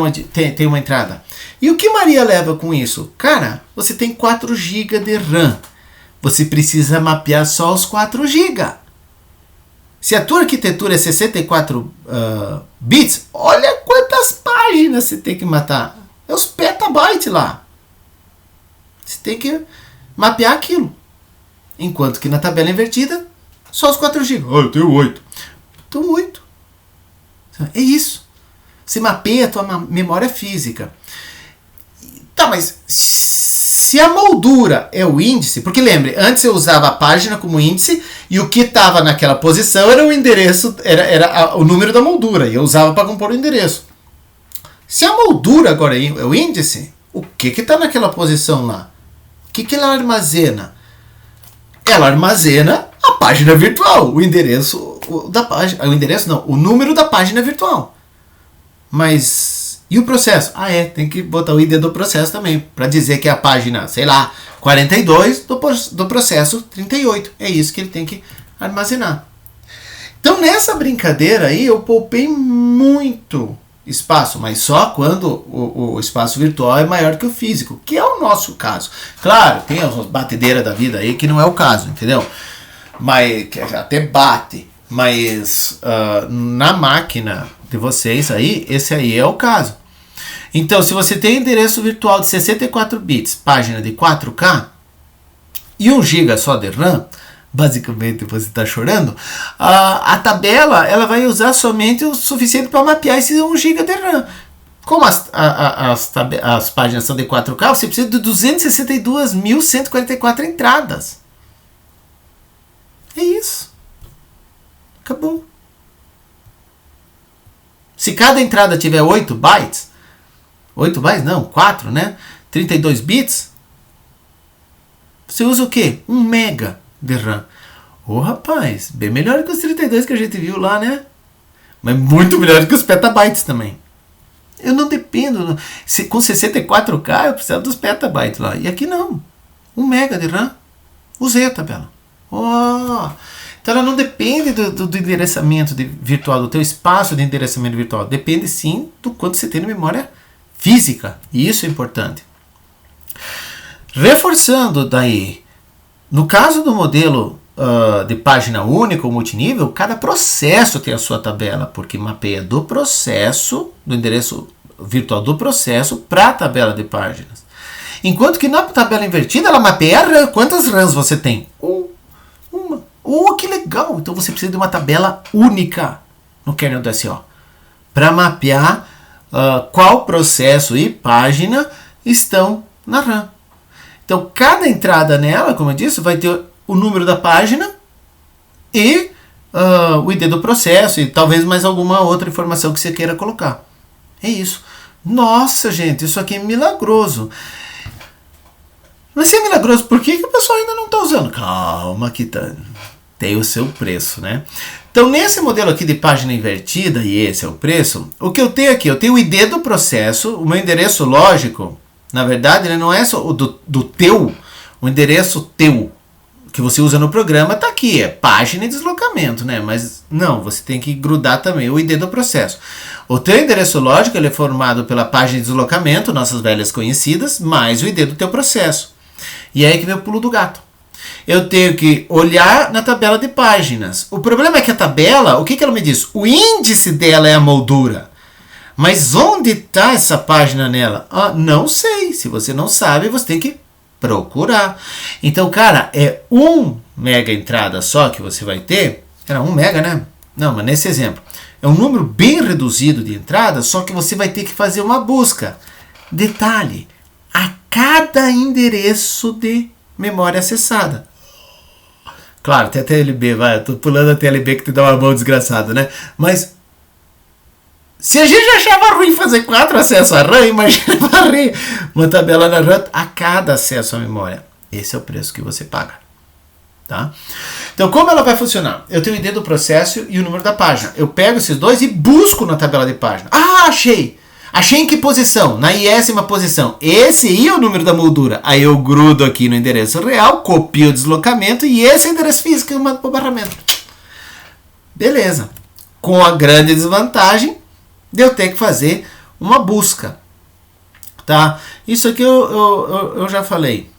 uma entrada. E o que Maria leva com isso? Cara, você tem 4 GB de RAM. Você precisa mapear só os 4 GB. Se a tua arquitetura é 64 bits, olha quantas páginas você tem que matar. É os petabytes lá. Você tem que mapear aquilo. Enquanto que na tabela invertida, só os 4 GB. Eu tenho 8. Então 8. É isso. Você mapeia a tua memória física. Tá, mas se a moldura é o índice, porque lembre, antes eu usava a página como índice e o que estava naquela posição era o endereço, era o número da moldura, e eu usava para compor o endereço. Se a moldura agora é o índice, o que está naquela posição lá? O que ela armazena? Ela armazena a página virtual, o endereço da página, o número da página virtual. Mas e o processo? Tem que botar o ID do processo também, para dizer que é a página, sei lá, 42 do processo 38. É isso que ele tem que armazenar. Então, nessa brincadeira aí, eu poupei muito espaço, mas só quando o espaço virtual é maior que o físico, que é o nosso caso. Claro, tem as batedeiras da vida aí que não é o caso, entendeu? Mas até bate, mas na máquina de vocês aí, esse aí é o caso. Então, se você tem endereço virtual de 64 bits, página de 4K e 1 GB só de RAM, basicamente você está chorando, a tabela ela vai usar somente o suficiente para mapear esse 1 GB de RAM. Como as páginas são de 4K, você precisa de 262.144 entradas. É isso. Acabou. Se cada entrada tiver 8 bytes, 8 bytes não, 4, né? 32 bits, você usa o quê? 1 mega de RAM. Rapaz, bem melhor que os 32 que a gente viu lá, né? Mas muito melhor que os petabytes também. Eu não dependo. Com 64K eu preciso dos petabytes lá. E aqui não. 1 mega de RAM. Usei a tabela. Oh. Então ela não depende do endereçamento virtual, do teu espaço de endereçamento virtual. Depende sim do quanto você tem de memória física. E isso é importante. Reforçando daí, no caso do modelo de página única ou multinível, cada processo tem a sua tabela, porque mapeia do processo, do endereço virtual do processo para a tabela de páginas. Enquanto que na tabela invertida ela mapeia a RAM. Quantas RAMs você tem? Uma. Oh, que legal! Então você precisa de uma tabela única no kernel do SO para mapear qual processo e página estão na RAM. Então cada entrada nela, como eu disse, vai ter o número da página e o ID do processo e talvez mais alguma outra informação que você queira colocar. É isso. Nossa, gente, isso aqui é milagroso. Mas se é milagroso, por que o pessoal ainda não está usando? Calma que tem o seu preço, né? Então, nesse modelo aqui de página invertida, e esse é o preço, o que eu tenho aqui? Eu tenho o ID do processo, o meu endereço lógico, na verdade, ele não é só o do teu, o endereço teu, que você usa no programa, está aqui, é página e deslocamento, né? Mas não, você tem que grudar também o ID do processo. O teu endereço lógico ele é formado pela página de deslocamento, nossas velhas conhecidas, mais o ID do teu processo. E aí que vem o pulo do gato. Eu tenho que olhar na tabela de páginas. O problema é que a tabela, o que ela me diz? O índice dela é a moldura. Mas onde está essa página nela? Não sei. Se você não sabe, você tem que procurar. Então, cara, é 1 mega entrada só que você vai ter. Era 1 mega, né? Não, mas nesse exemplo. É um número bem reduzido de entradas, só que você vai ter que fazer uma busca. Detalhe, a cada endereço de memória acessada. Claro, tem a TLB, vai, eu tô pulando a TLB que te dá uma mão desgraçada, né? Mas se a gente achava ruim fazer 4 acessos à RAM, imagina varrer uma tabela na RAM a cada acesso à memória. Esse é o preço que você paga. Tá? Então, como ela vai funcionar? Eu tenho o ID do processo e o número da página. Eu pego esses dois e busco na tabela de página. Achei! Achei em que posição? Na 10ª posição. Esse aí é o número da moldura. Aí eu grudo aqui no endereço real, copio o deslocamento e esse é o endereço físico que eu mando para o barramento. Beleza. Com a grande desvantagem de eu ter que fazer uma busca. Tá? Isso aqui eu já falei.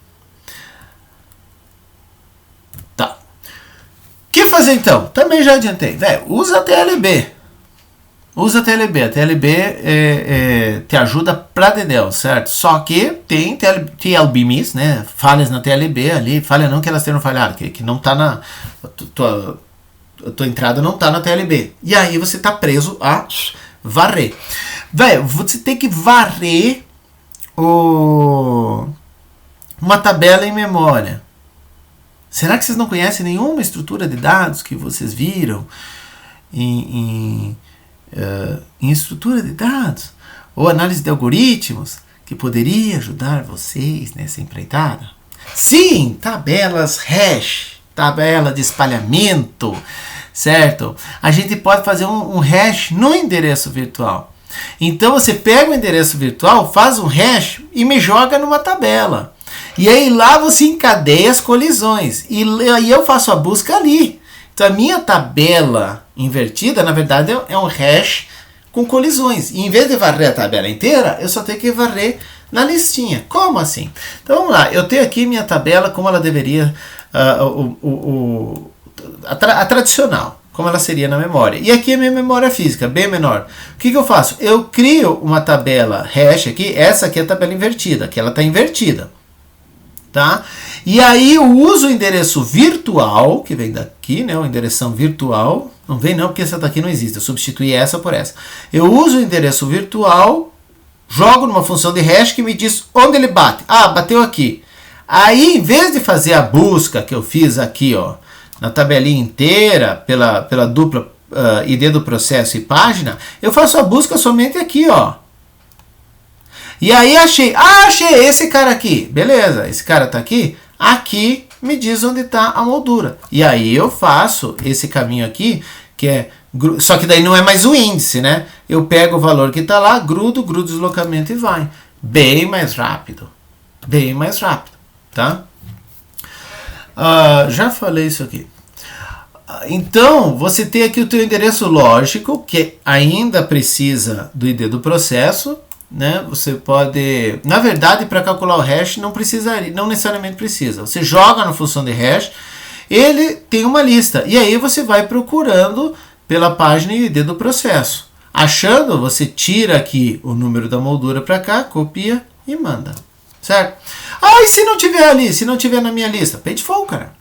Tá. O que fazer então? Também já adiantei. Usa a TLB. Usa a TLB. A TLB te ajuda pra dedéu, certo? Só que tem TLB miss, né? Falhas na TLB ali. Falha não que elas tenham falhado, que não tá na... A tua entrada não tá na TLB. E aí você tá preso a varrer. Você tem que varrer uma tabela em memória. Será que vocês não conhecem nenhuma estrutura de dados que vocês viram em estrutura de dados ou análise de algoritmos que poderia ajudar vocês nessa empreitada? Sim, tabelas hash, tabela de espalhamento, certo? A gente pode fazer um hash no endereço virtual. Então você pega o endereço virtual, faz um hash e me joga numa tabela. E aí lá você encadeia as colisões. E aí eu faço a busca ali. Então a minha tabela invertida, na verdade, é um hash com colisões. E em vez de varrer a tabela inteira, eu só tenho que varrer na listinha. Como assim? Então vamos lá. Eu tenho aqui minha tabela como ela deveria, a tradicional, como ela seria na memória. E aqui é minha memória física, bem menor. O que eu faço? Eu crio uma tabela hash aqui. Essa aqui é a tabela invertida, que ela está invertida. Tá? E aí eu uso o endereço virtual, que vem daqui, né? O endereção virtual. Não vem não, porque essa daqui não existe. Eu substituí essa por essa. Eu uso o endereço virtual, jogo numa função de hash que me diz onde ele bate. Bateu aqui. Aí, em vez de fazer a busca que eu fiz aqui, ó, na tabelinha inteira, pela dupla ID do processo e página, eu faço a busca somente aqui, ó. E aí achei esse cara aqui. Beleza, esse cara tá aqui. Aqui me diz onde está a moldura. E aí eu faço esse caminho aqui, que é... Só que daí não é mais o índice, né? Eu pego o valor que está lá, grudo o deslocamento e vai. Bem mais rápido. Bem mais rápido, tá? Já falei isso aqui. Então, você tem aqui o teu endereço lógico, que ainda precisa do ID do processo, né? Você pode... Na verdade, para calcular o hash, não necessariamente precisa. Você joga na função de hash, ele tem uma lista. E aí você vai procurando pela página e o ID do processo. Achando, você tira aqui o número da moldura para cá, copia e manda. Certo? E se não tiver ali? Se não tiver na minha lista? Pageful, cara.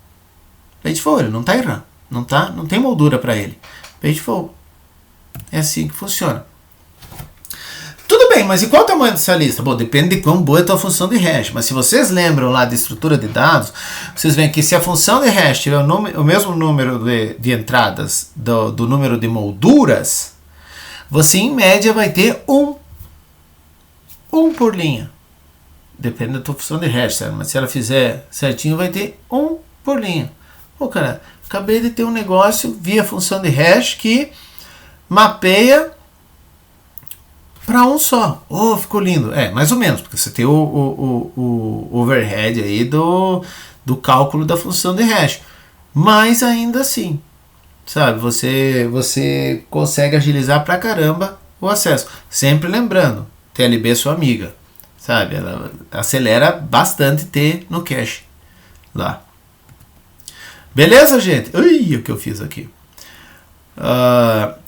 Pageful, ele não tá em RAM. Não tem moldura para ele. Pageful. É assim que funciona. Tudo bem, mas e qual o tamanho dessa lista? Bom, depende de quão boa é a tua função de hash. Mas se vocês lembram lá de estrutura de dados, vocês veem que se a função de hash tiver o mesmo número de entradas do número de molduras, você em média vai ter um por linha. Depende da tua função de hash, certo? Mas se ela fizer certinho, vai ter um por linha. Pô, cara, acabei de ter um negócio via função de hash que mapeia para um só. Ficou lindo. Mais ou menos, porque você tem o overhead aí do cálculo da função de hash. Mas ainda assim, sabe, você consegue agilizar pra caramba o acesso. Sempre lembrando, TLB é sua amiga, sabe? Ela acelera bastante ter no cache lá. Beleza, gente? Ui, o que eu fiz aqui.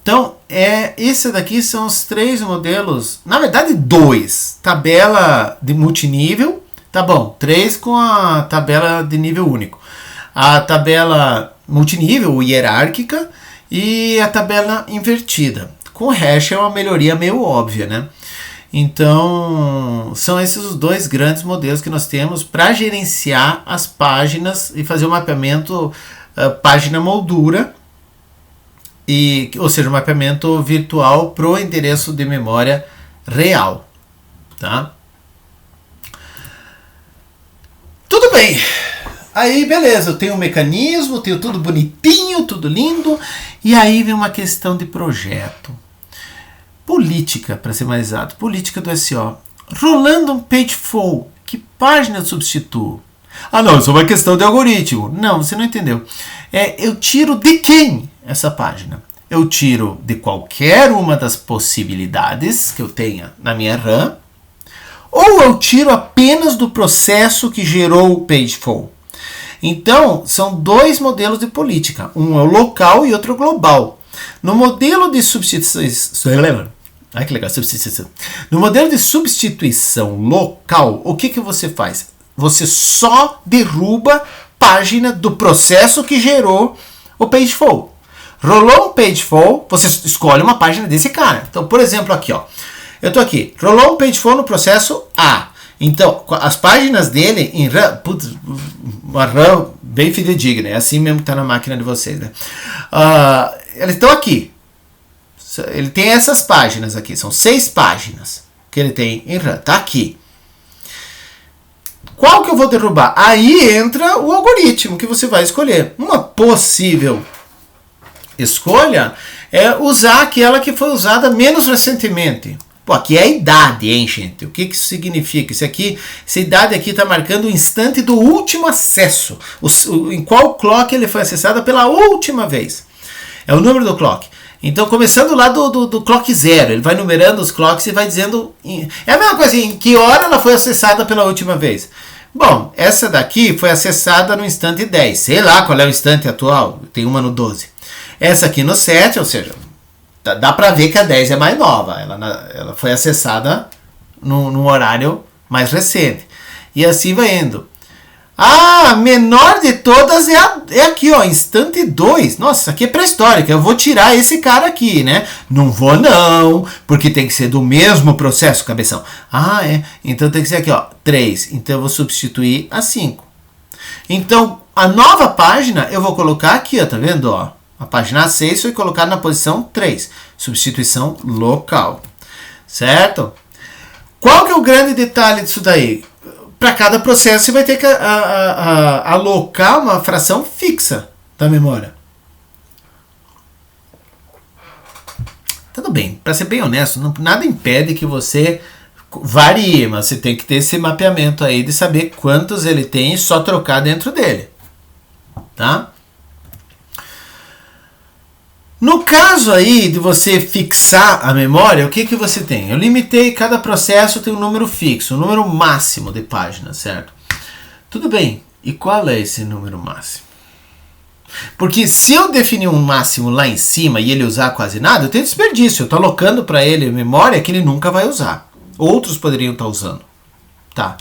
Então, esse daqui são os 3 modelos, na verdade 2, tabela de multinível, tá bom, 3 com a tabela de nível único, a tabela multinível, hierárquica, e a tabela invertida. Com o hash é uma melhoria meio óbvia, né? Então, são esses os 2 grandes modelos que nós temos para gerenciar as páginas e fazer o mapeamento página moldura, ou seja, um mapeamento virtual para o endereço de memória real. Tá? Tudo bem. Aí, beleza, eu tenho um mecanismo, tenho tudo bonitinho, tudo lindo. E aí vem uma questão de projeto. Política, para ser mais exato. Política do SEO. Rolando um pageful, que página eu substituo? Não, isso é uma questão de algoritmo. Não, você não entendeu. Eu tiro de quem essa página? Eu tiro de qualquer uma das possibilidades que eu tenha na minha RAM, ou eu tiro apenas do processo que gerou o pageful. Então, são 2 modelos de política. Um é o local e outro é o global. No modelo de substituição... Ai, que legal, substituição. No modelo de substituição local, o que você faz? Você só derruba página do processo que gerou o pageful. Rolou um pageful, você escolhe uma página desse cara. Então, por exemplo, aqui, ó. Eu tô aqui. Rolou um pageful no processo A. Então, as páginas dele em RAM, uma RAM bem fidedigna, é assim mesmo que tá na máquina de vocês, né? Eles estão aqui. Ele tem essas páginas aqui, são 6 páginas que ele tem em RAM, tá aqui. Qual que eu vou derrubar? Aí entra o algoritmo que você vai escolher. Uma possível escolha é usar aquela que foi usada menos recentemente. Pô, aqui é a idade, hein, gente? O que isso significa? Essa idade aqui está marcando o instante do último acesso. Em qual clock ele foi acessado pela última vez. É o número do clock. Então, começando lá do clock 0, ele vai numerando os clocks e vai dizendo... É a mesma coisa, em que hora ela foi acessada pela última vez. Bom, essa daqui foi acessada no instante 10. Sei lá qual é o instante atual, tem uma no 12. Essa aqui no 7, ou seja, dá para ver que a 10 é mais nova. Ela foi acessada num horário mais recente. E assim vai indo. A menor de todas é aqui, ó, instante 2. Nossa, aqui é pré-histórica. Eu vou tirar esse cara aqui, né? Não vou não, porque tem que ser do mesmo processo, cabeção. Então tem que ser aqui, ó, 3. Então eu vou substituir a 5. Então, a nova página eu vou colocar aqui, ó, tá vendo, ó? A página 6 foi colocada na posição 3. Substituição local. Certo? Qual que é o grande detalhe disso daí? Para cada processo você vai ter que alocar uma fração fixa da memória. Tudo bem, para ser bem honesto, nada impede que você varie, mas você tem que ter esse mapeamento aí de saber quantos ele tem e só trocar dentro dele. tá? No caso aí de você fixar a memória, o que você tem? Eu limitei, cada processo tem um número fixo, um número máximo de páginas, certo? Tudo bem, e qual é esse número máximo? Porque se eu definir um máximo lá em cima e ele usar quase nada, eu tenho desperdício, eu estou alocando para ele memória que ele nunca vai usar. Outros poderiam estar usando, tá?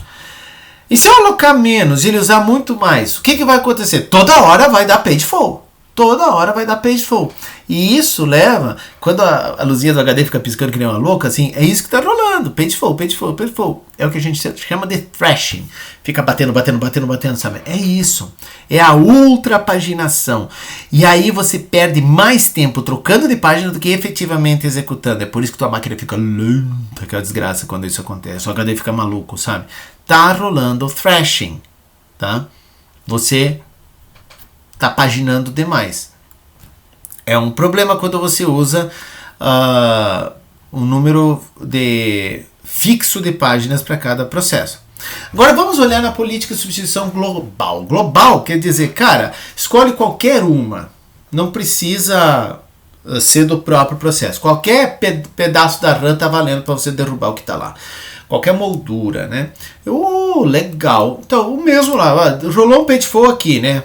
E se eu alocar menos e ele usar muito mais, o que vai acontecer? Toda hora vai dar page fall. Toda hora vai dar page fall. E isso leva, quando a luzinha do HD fica piscando que nem uma louca, assim, é isso que está rolando. Page fall, page fall, page fall. É o que a gente chama de thrashing. Fica batendo, sabe? É isso. É a ultrapaginação. E aí você perde mais tempo trocando de página do que efetivamente executando. É por isso que tua máquina fica lenta, aquela desgraça quando isso acontece. O HD fica maluco, sabe? Tá rolando thrashing, tá? Você tá paginando demais. É um problema quando você usa um número fixo de páginas para cada processo. Agora vamos olhar na política de substituição global. Global quer dizer, cara, escolhe qualquer uma. Não precisa ser do próprio processo. Qualquer pedaço da RAM tá valendo para você derrubar o que tá lá. Qualquer moldura, né? Legal. Então, o mesmo lá. Rolou um page fall aqui, né?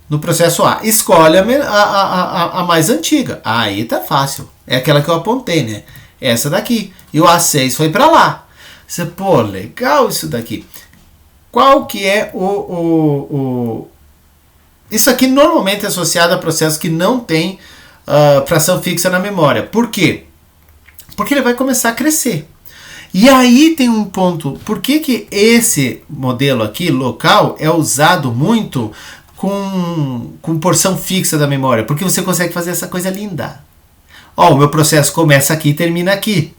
No processo A, escolhe a mais antiga. Aí tá fácil. É aquela que eu apontei, né? Essa daqui. E o A6 foi para lá. Você, pô, legal isso daqui. Qual que é Isso aqui normalmente é associado a processos que não tem fração fixa na memória. Por quê? Porque ele vai começar a crescer. E aí tem um ponto. Por que esse modelo aqui, local, é usado muito com porção fixa da memória? Porque você consegue fazer essa coisa linda. Ó, o meu processo começa aqui e termina aqui.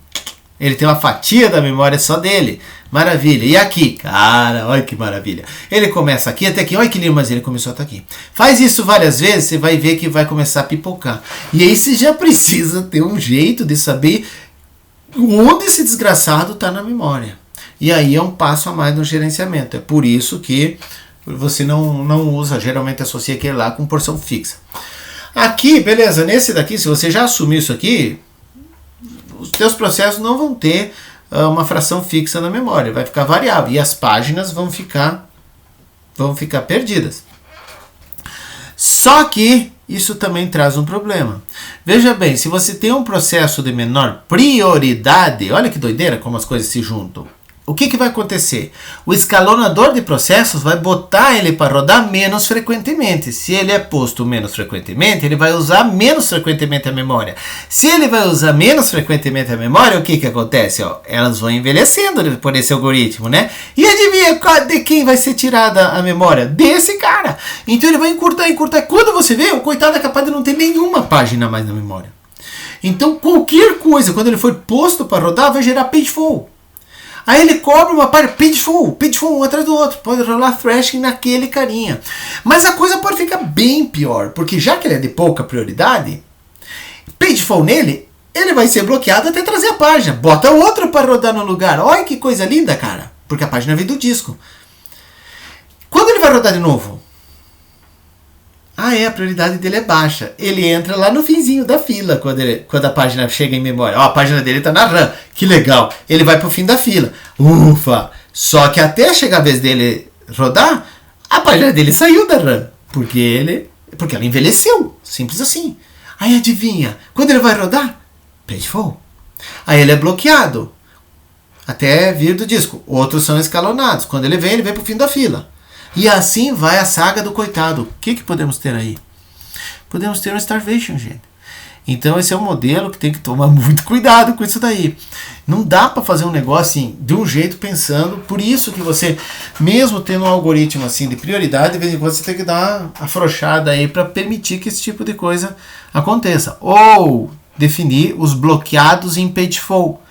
Ele tem uma fatia da memória só dele. Maravilha. E aqui? Cara, olha que maravilha. Ele começa aqui até aqui. Olha que lindo, mas ele começou até aqui. Faz isso várias vezes, você vai ver que vai começar a pipocar. E aí você já precisa ter um jeito de saber onde esse desgraçado está na memória. E aí é um passo a mais no gerenciamento. É por isso que você não usa, geralmente associa aquele lá com porção fixa. Aqui, beleza, nesse daqui, se você já assumiu isso aqui, os teus processos não vão ter uma fração fixa na memória, vai ficar variável e as páginas vão ficar perdidas. Só que isso também traz um problema. Veja bem, se você tem um processo de menor prioridade, olha que doideira como as coisas se juntam. O que vai acontecer? O escalonador de processos vai botar ele para rodar menos frequentemente. Se ele é posto menos frequentemente, ele vai usar menos frequentemente a memória. Se ele vai usar menos frequentemente a memória, o que acontece? Elas vão envelhecendo por esse algoritmo, né? E adivinha de quem vai ser tirada a memória? Desse cara. Então ele vai encurtar. Quando você vê, o coitado é capaz de não ter nenhuma página mais na memória. Então qualquer coisa, quando ele for posto para rodar, vai gerar page fall. Aí ele cobra uma página, page fall um atrás do outro. Pode rolar thrashing naquele carinha. Mas a coisa pode ficar bem pior, porque já que ele é de pouca prioridade, page fall nele, ele vai ser bloqueado até trazer a página. Bota outra para rodar no lugar. Olha que coisa linda, cara. Porque a página vem do disco. Quando ele vai rodar de novo? A prioridade dele é baixa. Ele entra lá no finzinho da fila quando a página chega em memória. A página dele está na RAM. Que legal. Ele vai para o fim da fila. Ufa! Só que até chegar a vez dele rodar, a página dele saiu da RAM. Porque ela envelheceu. Simples assim. Aí adivinha? Quando ele vai rodar? Page fall. Aí ele é bloqueado. Até vir do disco. Outros são escalonados. Quando ele vem para o fim da fila. E assim vai a saga do coitado. O que podemos ter aí? Podemos ter um starvation, gente. Então esse é um modelo que tem que tomar muito cuidado com isso daí. Não dá para fazer um negócio assim, de um jeito pensando. Por isso que você, mesmo tendo um algoritmo assim de prioridade, de vez em quando você tem que dar uma afrouxada aí para permitir que esse tipo de coisa aconteça. Ou definir os bloqueados em page fall.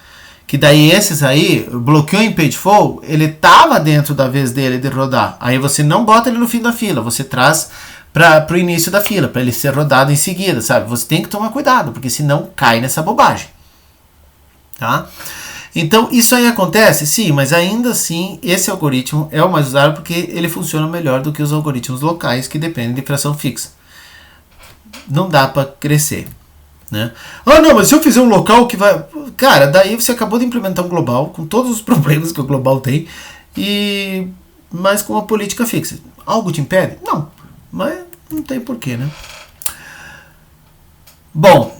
Que daí esses aí, bloqueou em page fall, ele estava dentro da vez dele de rodar. Aí você não bota ele no fim da fila, você traz para o início da fila, para ele ser rodado em seguida, sabe? Você tem que tomar cuidado, porque senão cai nessa bobagem. Tá? Então, isso aí acontece? Sim, mas ainda assim, esse algoritmo é o mais usado porque ele funciona melhor do que os algoritmos locais que dependem de fração fixa. Não dá para crescer. Né? Ah, não, mas se eu fizer um local que vai... Cara, daí você acabou de implementar um global, com todos os problemas que o global tem, mas com uma política fixa. Algo te impede? Não, mas não tem porquê, né? Bom,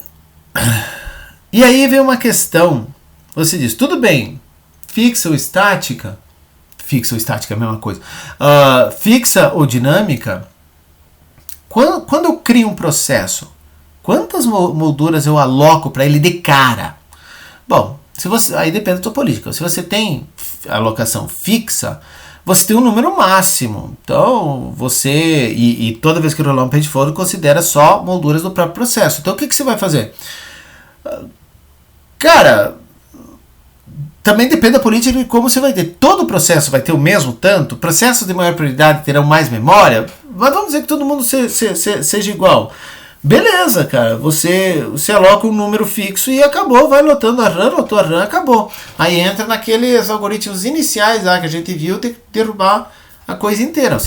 e aí vem uma questão. Você diz, tudo bem, fixa ou estática é a mesma coisa. Fixa ou dinâmica, quando eu crio um processo, quantas molduras eu aloco para ele de cara? Bom, aí depende da tua política. Se você tem alocação fixa, você tem um número máximo. Então, e toda vez que rolar um page forward, considera só molduras do próprio processo. Então, o que você vai fazer? Cara, também depende da política de como você vai ter. Todo o processo vai ter o mesmo tanto? Processos de maior prioridade terão mais memória? Mas vamos dizer que todo mundo seja igual. Beleza, cara, você aloca um número fixo e acabou, vai lotando a RAM, lotou a RAM, acabou. Aí entra naqueles algoritmos iniciais lá que a gente viu de derrubar a coisa inteira.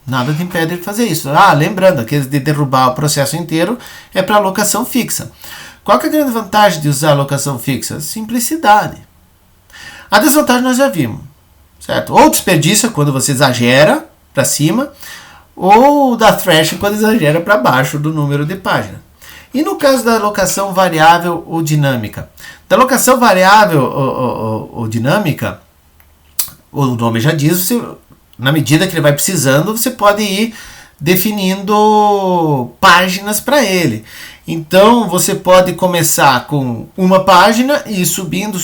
Nada te impede de fazer isso. Lembrando, aqueles de derrubar o processo inteiro é para alocação fixa. Qual que é a grande vantagem de usar alocação fixa? Simplicidade. A desvantagem nós já vimos, certo? Ou desperdício quando você exagera para cima, ou da thrash quando exagera para baixo do número de página. E no caso da alocação variável ou dinâmica? Da alocação variável ou dinâmica, o nome já diz, na medida que ele vai precisando, você pode ir definindo páginas para ele. Então você pode começar com uma página e ir subindo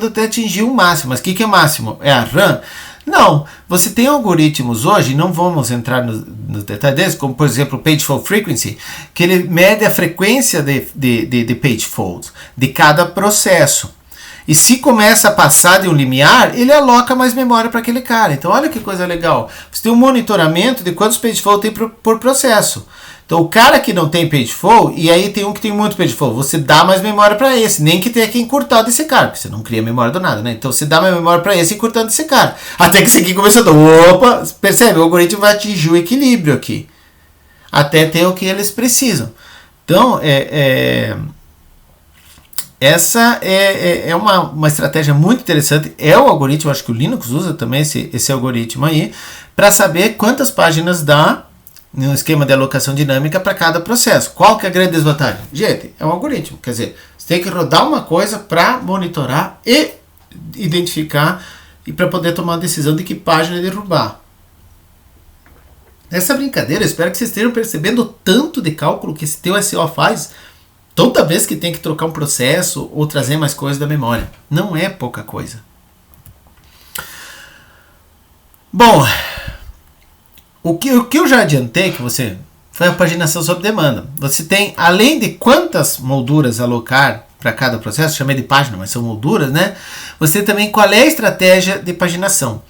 até atingir o máximo. Mas o que é máximo? É a RAM? Não, você tem algoritmos hoje, não vamos entrar nos detalhes deles, como por exemplo o Page Fold Frequency, que ele mede a frequência de page folds de cada processo. E se começa a passar de um limiar, ele aloca mais memória para aquele cara. Então olha que coisa legal. Você tem um monitoramento de quantos page folds tem por processo. Então o cara que não tem page fold, e aí tem um que tem muito page fold, você dá mais memória para esse, nem que tenha que encurtar desse cara, porque você não cria memória do nada, né? Então você dá mais memória para esse encurtando esse cara. Até que esse aqui começou a... Opa, percebe? O algoritmo vai atingir o equilíbrio aqui. Até ter o que eles precisam. Então, essa é uma estratégia muito interessante. É o algoritmo, acho que o Linux usa também esse algoritmo aí, para saber quantas páginas dá no esquema de alocação dinâmica para cada processo. Qual que é a grande desvantagem? Gente, é um algoritmo. Quer dizer, você tem que rodar uma coisa para monitorar e identificar e para poder tomar a decisão de que página derrubar. Essa brincadeira, eu espero que vocês estejam percebendo o tanto de cálculo que esse teu SO faz toda vez que tem que trocar um processo ou trazer mais coisas da memória. Não é pouca coisa. Bom, o que eu já adiantei que você foi a paginação sob demanda. Você tem, além de quantas molduras alocar para cada processo, chamei de página, mas são molduras, né? Você também qual é a estratégia de paginação.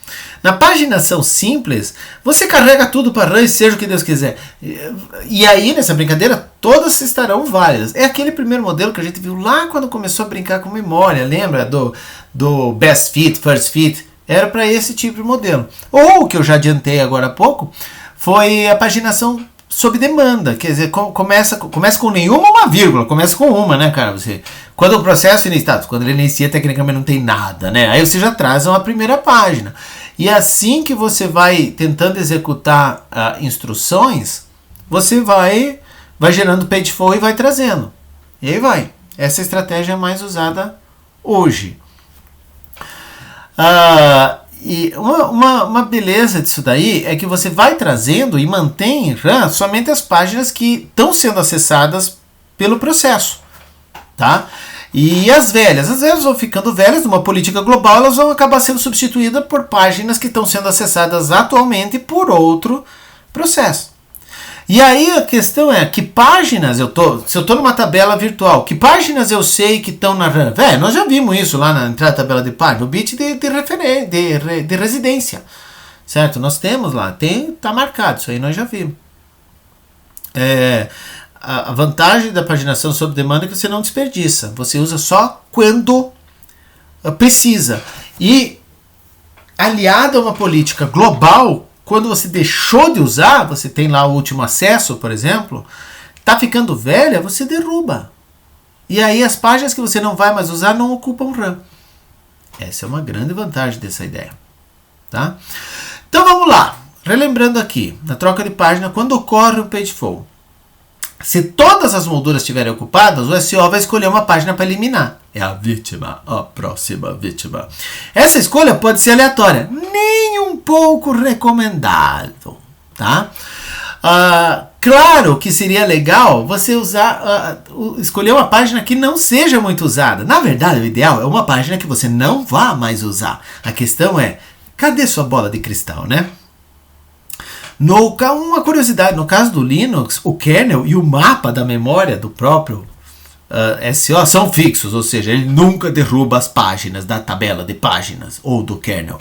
Na paginação simples, você carrega tudo para RAM e seja o que Deus quiser. E aí, nessa brincadeira, todas estarão válidas. É aquele primeiro modelo que a gente viu lá quando começou a brincar com memória. Lembra do Best Fit, First Fit? Era para esse tipo de modelo. Ou o que eu já adiantei agora há pouco, foi a paginação sob demanda. Quer dizer, começa com nenhuma uma vírgula, começa com uma, né, cara? Quando o processo inicia, quando ele inicia, tecnicamente não tem nada, né? Aí você já traz uma primeira página. E assim que você vai tentando executar instruções, você vai gerando page flow e vai trazendo. E aí vai. Essa estratégia é mais usada hoje. E uma beleza disso daí é que você vai trazendo e mantém em RAM somente as páginas que estão sendo acessadas pelo processo, tá? E as velhas vão ficando velhas, numa política global, elas vão acabar sendo substituídas por páginas que estão sendo acessadas atualmente por outro processo. E aí a questão é, que páginas se eu estou numa tabela virtual, que páginas eu sei que estão na RAM? Nós já vimos isso lá na entrada da tabela de página, o bit de residência, certo? Nós temos lá, tá marcado, isso aí nós já vimos. A vantagem da paginação sob demanda é que você não desperdiça, você usa só quando precisa. E aliado a uma política global, quando você deixou de usar, você tem lá o último acesso, por exemplo, tá ficando velha, você derruba. E aí as páginas que você não vai mais usar não ocupam RAM. Essa é uma grande vantagem dessa ideia. Tá? Então vamos lá. Relembrando aqui, na troca de página, quando ocorre um pagefall, se todas as molduras estiverem ocupadas, o SEO vai escolher uma página para eliminar. É a vítima, a próxima vítima. Essa escolha pode ser aleatória, nem um pouco recomendável. Tá? Claro que seria legal você escolher uma página que não seja muito usada. Na verdade, o ideal é uma página que você não vá mais usar. A questão é, cadê sua bola de cristal, né? Uma curiosidade, no caso do Linux, o kernel e o mapa da memória do próprio SEO são fixos, ou seja, ele nunca derruba as páginas da tabela de páginas ou do kernel.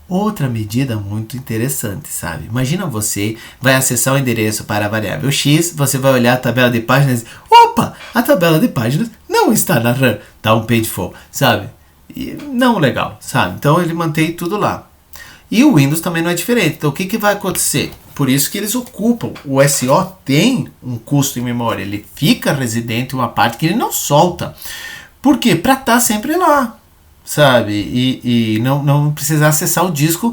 Outra medida muito interessante, sabe? Imagina você vai acessar o endereço para a variável X, você vai olhar a tabela de páginas e opa, a tabela de páginas não está na RAM, tá um pagefall, sabe? E não legal, sabe? Então ele mantém tudo lá. E o Windows também não é diferente. Então o que vai acontecer? Por isso que eles ocupam. O SEO tem um custo em memória. Ele fica residente em uma parte que ele não solta. Por quê? Para estar sempre lá. Sabe? E não precisar acessar o disco.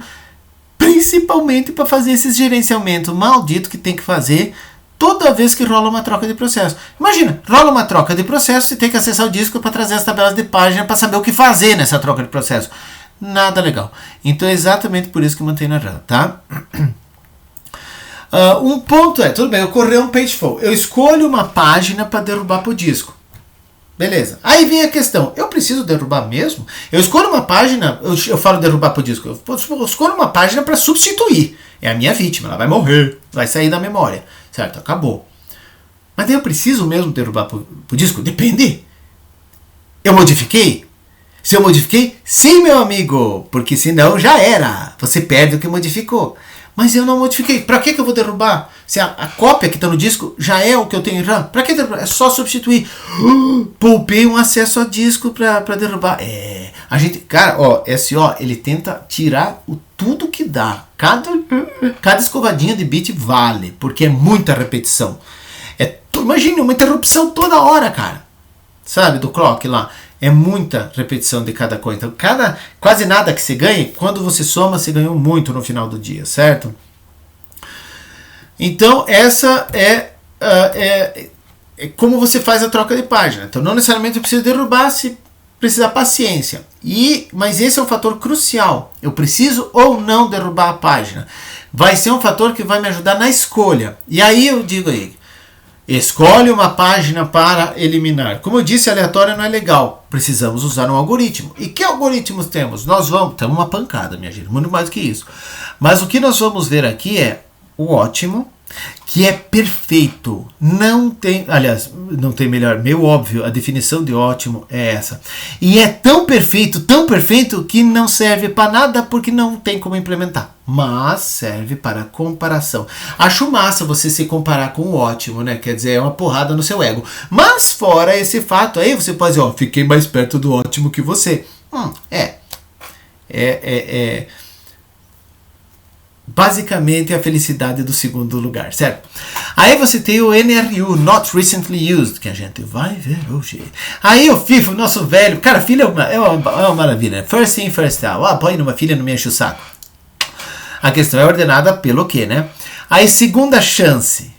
Principalmente para fazer esse gerenciamento maldito que tem que fazer toda vez que rola uma troca de processo. Imagina, rola uma troca de processo e tem que acessar o disco para trazer as tabelas de página para saber o que fazer nessa troca de processo. Nada legal. Então é exatamente por isso que mantém na RAM, tá? Um ponto é, tudo bem, ocorreu um pagefall. Eu escolho uma página para derrubar para o disco. Beleza. Aí vem a questão, eu preciso derrubar mesmo? Eu escolho uma página, eu falo derrubar para o disco, eu escolho uma página para substituir. É a minha vítima, ela vai morrer, vai sair da memória. Certo, acabou. Mas daí eu preciso mesmo derrubar para o disco? Depende. Eu modifiquei? Se eu modifiquei, sim, meu amigo, porque senão já era. Você perde o que modificou. Mas eu não modifiquei. Para que eu vou derrubar? Se a cópia que está no disco já é o que eu tenho em RAM, para que derrubar? É só substituir. Poupei um acesso a disco para derrubar. A gente, cara, SEO, ele tenta tirar tudo que dá. Cada escovadinha de bit vale, porque é muita repetição. Imagine uma interrupção toda hora, cara. Sabe, do clock lá. É muita repetição de cada coisa. Então, quase nada que você ganhe, quando você soma, você ganhou muito no final do dia, certo? Então, essa é como você faz a troca de página. Então, não necessariamente eu preciso derrubar se precisar paciência. Mas esse é um fator crucial. Eu preciso ou não derrubar a página. Vai ser um fator que vai me ajudar na escolha. E aí eu digo aí, escolhe uma página para eliminar. Como eu disse, aleatório não é legal. Precisamos usar um algoritmo. E que algoritmos temos? Temos uma pancada, minha gente, muito mais do que isso. Mas o que nós vamos ver aqui é o ótimo, que é perfeito. Não tem melhor. Meio óbvio, a definição de ótimo é essa. E é tão perfeito que não serve para nada porque não tem como implementar. Mas serve para comparação. Acho massa você se comparar com o ótimo, né? Quer dizer, é uma porrada no seu ego. Mas fora esse fato aí, você pode dizer, fiquei mais perto do ótimo que você. Basicamente a felicidade do segundo lugar, certo? Aí você tem o NRU, Not Recently Used, que a gente vai ver hoje. Aí o FIFO, nosso velho, cara, filha é uma maravilha, first in, first out. Põe numa filha, não me enche o saco. A questão é ordenada pelo quê, né? Aí segunda chance,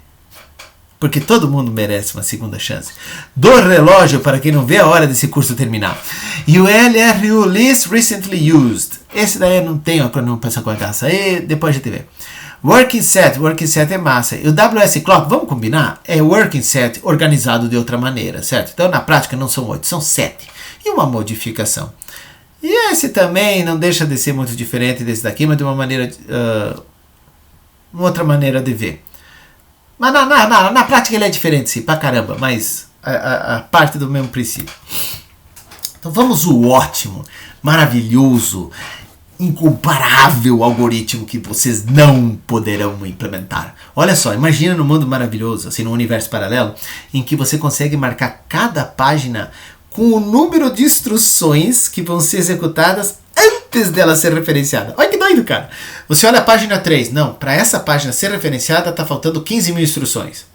porque todo mundo merece uma segunda chance. Do relógio para quem não vê a hora desse curso terminar. E o LRU, Least Recently Used. Esse daí não tem acrônimo para essa coisa aí, depois a gente vê. Working Set é massa. E o WS Clock, vamos combinar? É Working Set organizado de outra maneira, certo? Então na prática não são 8, são 7. E uma modificação. E esse também não deixa de ser muito diferente desse daqui, mas de uma maneira, uma outra maneira de ver. Mas na prática ele é diferente, sim, pra caramba, mas a parte do mesmo princípio. Então vamos o ótimo, maravilhoso, incomparável algoritmo que vocês não poderão implementar. Olha só, imagina num mundo maravilhoso, assim, num universo paralelo, em que você consegue marcar cada página com o número de instruções que vão ser executadas antes dela ser referenciada. Olha que doido, cara. Você olha a página 3. Não, para essa página ser referenciada está faltando 15 mil instruções.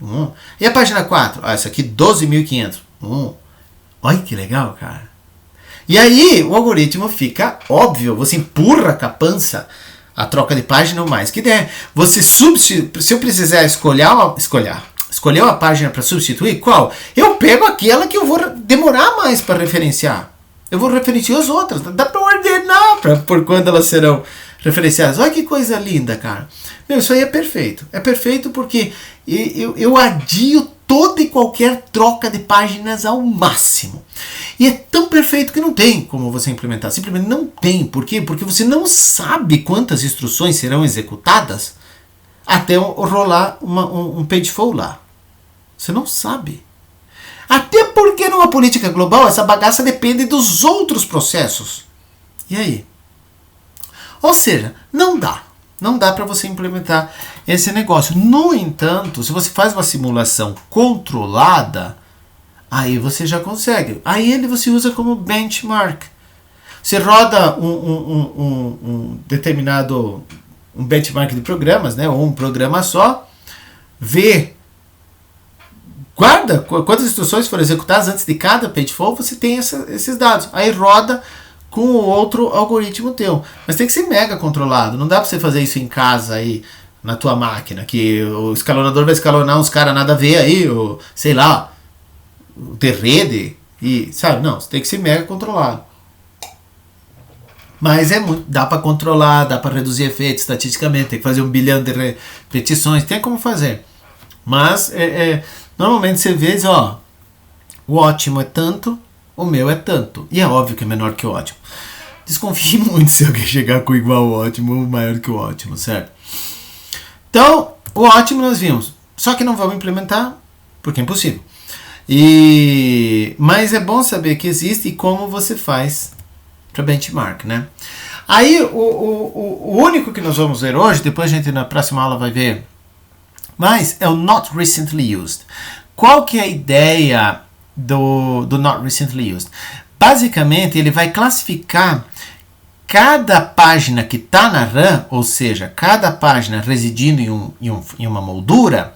E a página 4? Isso aqui 12.500. Olha que legal, cara. E aí o algoritmo fica óbvio. Você empurra com a pança a troca de página o mais que der. Se eu precisar escolher uma página para substituir, qual? Eu pego aquela que eu vou demorar mais para referenciar. Eu vou referenciar as outras. Dá para ordenar por quando elas serão referenciadas. Olha que coisa linda, cara. Meu, isso aí é perfeito. É perfeito porque eu adio toda e qualquer troca de páginas ao máximo. E é tão perfeito que não tem como você implementar. Simplesmente não tem. Por quê? Porque você não sabe quantas instruções serão executadas até rolar um pageful lá. Você não sabe. Até porque numa política global essa bagaça depende dos outros processos. E aí? Ou seja, não dá. Não dá para você implementar esse negócio. No entanto, se você faz uma simulação controlada, aí você já consegue. Aí você usa como benchmark. Você roda um determinado benchmark de programas, né, ou um programa só, guarda quantas instruções foram executadas antes de cada pageful, você tem esses dados. Aí roda com o outro algoritmo teu. Mas tem que ser mega controlado. Não dá para você fazer isso em casa aí, na tua máquina, que o escalonador vai escalonar uns caras nada a ver aí, ou sei lá, de rede, e sabe? Não, você tem que ser mega controlado. Mas dá para controlar, dá para reduzir efeitos estatisticamente, tem que fazer 1 bilhão de repetições, tem como fazer. Mas normalmente você vê, o ótimo é tanto, o meu é tanto. E é óbvio que é menor que o ótimo. Desconfie muito se alguém chegar com igual ao ótimo ou maior que o ótimo, certo? Então, o ótimo nós vimos. Só que não vamos implementar, porque é impossível. Mas é bom saber que existe e como você faz para benchmark, né? Aí, o único que nós vamos ver hoje, depois a gente na próxima aula vai ver mais, é o Not Recently Used. Qual que é a ideia do Not Recently Used? Basicamente, ele vai classificar cada página que está na RAM, ou seja, cada página residindo em uma moldura,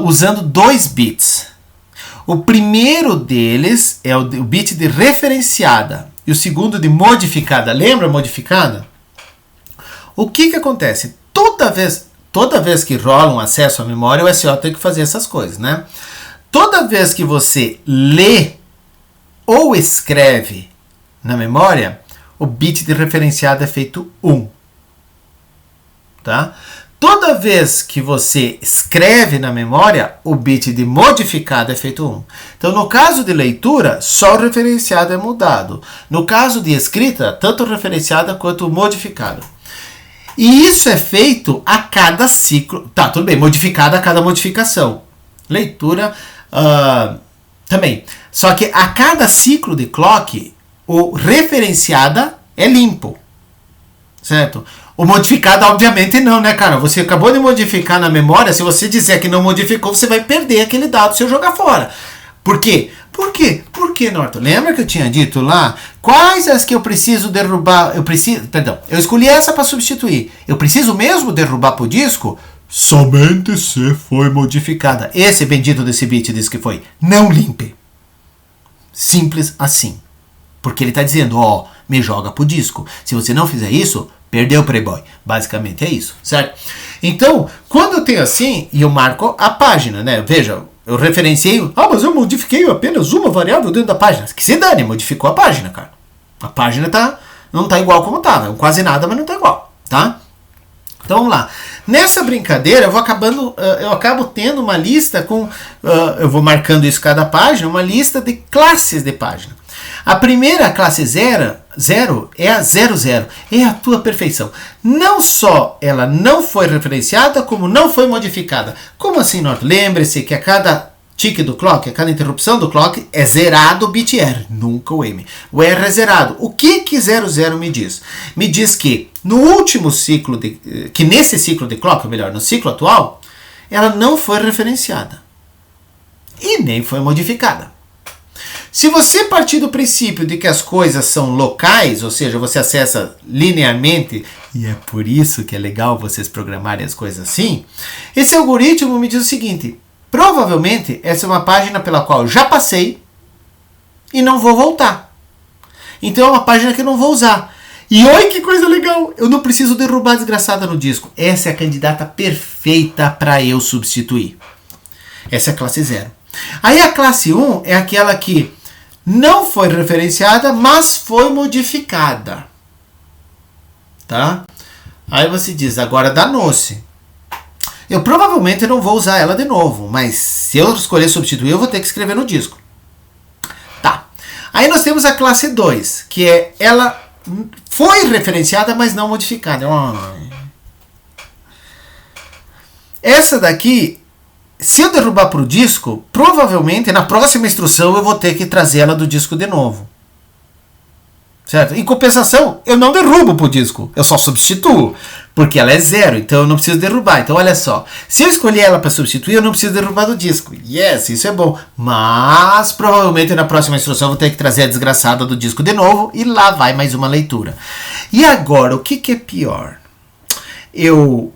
usando 2 bits. O primeiro deles é o bit de referenciada e o segundo de modificada. Lembra modificada? O que acontece? Toda vez que rola um acesso à memória, o SO tem que fazer essas coisas, né? Toda vez que você lê ou escreve na memória, o bit de referenciada é feito 1. Tá? Toda vez que você escreve na memória, o bit de modificado é feito 1. Então, no caso de leitura, só o referenciado é mudado. No caso de escrita, tanto o referenciado quanto o modificado. E isso é feito a cada ciclo. Tá, tudo bem, modificado a cada modificação. Leitura também. Só que a cada ciclo de clock, o referenciada é limpo. Certo? O modificado, obviamente, não, né, cara? Você acabou de modificar na memória. Se você disser que não modificou, você vai perder aquele dado se eu jogar fora. Por quê? Por quê, Norton? Lembra que eu tinha dito lá? Quais as que eu preciso derrubar? Eu escolhi essa para substituir. Eu preciso mesmo derrubar para o disco? Somente se foi modificada. Esse bendito desse bit diz que foi. Não limpe. Simples assim. Porque ele está dizendo, me joga pro disco. Se você não fizer isso, perdeu o Playboy. Basicamente é isso, certo? Então, quando eu tenho assim, e eu marco a página, né? Veja, eu referenciei, mas eu modifiquei apenas uma variável dentro da página. Que se dane, modificou a página, cara. A página não tá igual como estava. É quase nada, mas não tá igual, tá? Então vamos lá. Nessa brincadeira, eu acabo tendo uma lista com, eu vou marcando isso cada página, uma lista de classes de página. A primeira classe 0 é a 00, é a tua perfeição. Não só ela não foi referenciada, como não foi modificada. Como assim, Norton? Lembre-se que a cada tic do clock, a cada interrupção do clock, é zerado o bit R, nunca o M. O R é zerado. O que 00 me diz? Me diz que no último ciclo, que nesse ciclo de clock, ou melhor, no ciclo atual, ela não foi referenciada. E nem foi modificada. Se você partir do princípio de que as coisas são locais, ou seja, você acessa linearmente, e é por isso que é legal vocês programarem as coisas assim, esse algoritmo me diz o seguinte: provavelmente essa é uma página pela qual eu já passei e não vou voltar. Então é uma página que eu não vou usar. E olha que coisa legal, eu não preciso derrubar a desgraçada no disco. Essa é a candidata perfeita para eu substituir. Essa é a classe 0. Aí a classe 1 é aquela que não foi referenciada, mas foi modificada. Tá? Aí você diz, agora danou-se. Eu provavelmente não vou usar ela de novo, mas se eu escolher substituir, eu vou ter que escrever no disco. Tá. Aí nós temos a classe 2, que é ela foi referenciada, mas não modificada. Essa daqui, se eu derrubar para o disco, provavelmente na próxima instrução eu vou ter que trazer ela do disco de novo. Certo? Em compensação, eu não derrubo para o disco, eu só substituo, porque ela é 0, então eu não preciso derrubar. Então olha só, se eu escolher ela para substituir, eu não preciso derrubar do disco. Yes, isso é bom. Mas provavelmente na próxima instrução eu vou ter que trazer a desgraçada do disco de novo e lá vai mais uma leitura. E agora, o que é pior? Eu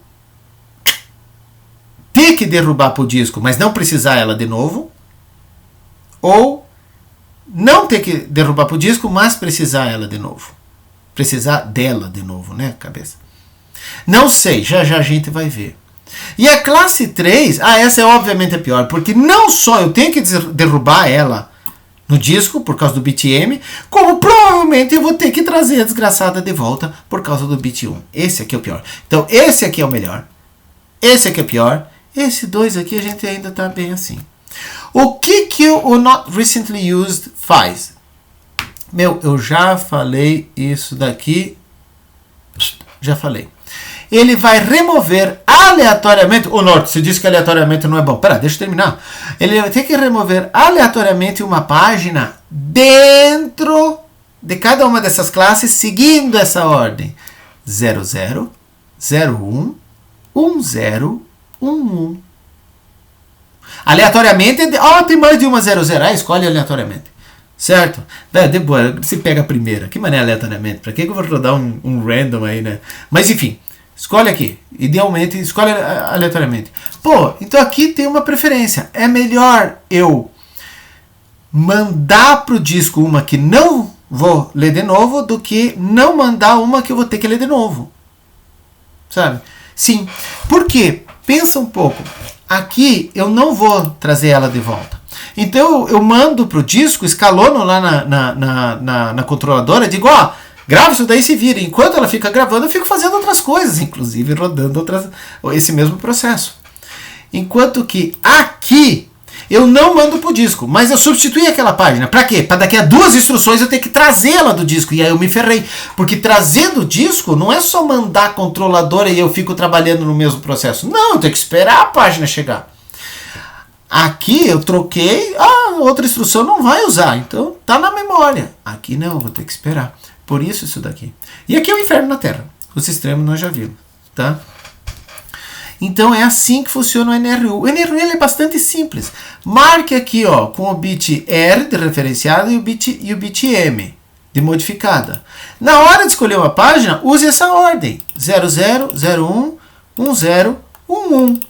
ter que derrubar para o disco, mas não precisar ela de novo, ou não ter que derrubar para o disco, mas precisar ela de novo. Precisar dela de novo, né, cabeça? Não sei, já a gente vai ver. E a classe 3, essa é obviamente a pior, porque não só eu tenho que derrubar ela no disco, por causa do bit M, como provavelmente eu vou ter que trazer a desgraçada de volta por causa do bit 1. Esse aqui é o pior. Então, esse aqui é o melhor. Esse aqui é o pior. Esse 2 aqui a gente ainda está bem assim. O que o Not Recently Used faz? Eu já falei isso daqui. Já falei. Ele vai remover aleatoriamente. O Norte, se diz que aleatoriamente não é bom. Pera, deixa eu terminar. Ele vai ter que remover aleatoriamente uma página dentro de cada uma dessas classes, seguindo essa ordem: 00, 01, 10, 11. Aleatoriamente, tem mais de uma 00, escolhe aleatoriamente, certo? Se pega a primeira, que maneira aleatoriamente, para que eu vou rodar um random aí, né? Mas enfim, escolhe aqui, idealmente, escolhe aleatoriamente. Então aqui tem uma preferência, é melhor eu mandar pro disco uma que não vou ler de novo, do que não mandar uma que eu vou ter que ler de novo, sabe? Sim, por quê? Pensa um pouco. Aqui eu não vou trazer ela de volta. Então eu mando para o disco, escalono lá na controladora, digo, grava isso daí, se vira. Enquanto ela fica gravando, eu fico fazendo outras coisas, inclusive rodando esse mesmo processo. Enquanto que aqui eu não mando para o disco, mas eu substituí aquela página. Para quê? Para daqui a 2 instruções eu ter que trazê-la do disco. E aí eu me ferrei. Porque trazendo o disco não é só mandar a controladora e eu fico trabalhando no mesmo processo. Não, eu tenho que esperar a página chegar. Aqui eu troquei, outra instrução não vai usar. Então tá na memória. Aqui não, eu vou ter que esperar. Por isso daqui. E aqui é o inferno na Terra. Os extremos nós já vimos. Tá? Então é assim que funciona o NRU. O NRU ele é bastante simples. Marque aqui com o bit R de referenciado e o bit M de modificada. Na hora de escolher uma página, use essa ordem: 00, 01, 10, 11.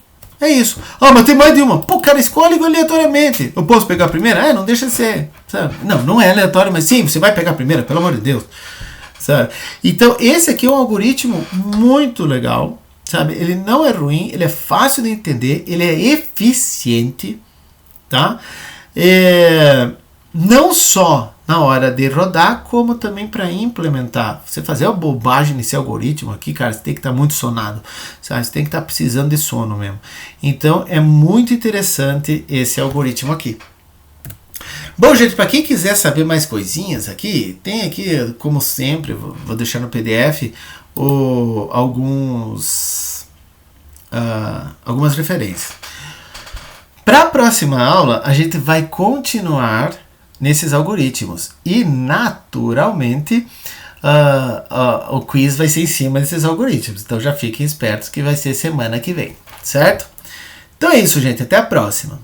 É isso. Mas tem mais de uma. Cara, escolhe aleatoriamente. Eu posso pegar a primeira? Não deixa de ser. Sabe? Não é aleatório, mas sim, você vai pegar a primeira, pelo amor de Deus. Sabe? Então esse aqui é um algoritmo muito legal. Sabe? Ele não é ruim, ele é fácil de entender, ele é eficiente, tá? Não só na hora de rodar, como também para implementar. Você fazer a bobagem nesse algoritmo aqui, cara, você tem que estar muito sonado, sabe? Você tem que estar precisando de sono mesmo. Então é muito interessante esse algoritmo aqui. Bom, gente, para quem quiser saber mais coisinhas aqui, tem aqui, como sempre, vou deixar no PDF, algumas referências. Para a próxima aula, a gente vai continuar nesses algoritmos. E, naturalmente, o quiz vai ser em cima desses algoritmos. Então, já fiquem espertos que vai ser semana que vem, certo? Então é isso, gente. Até a próxima.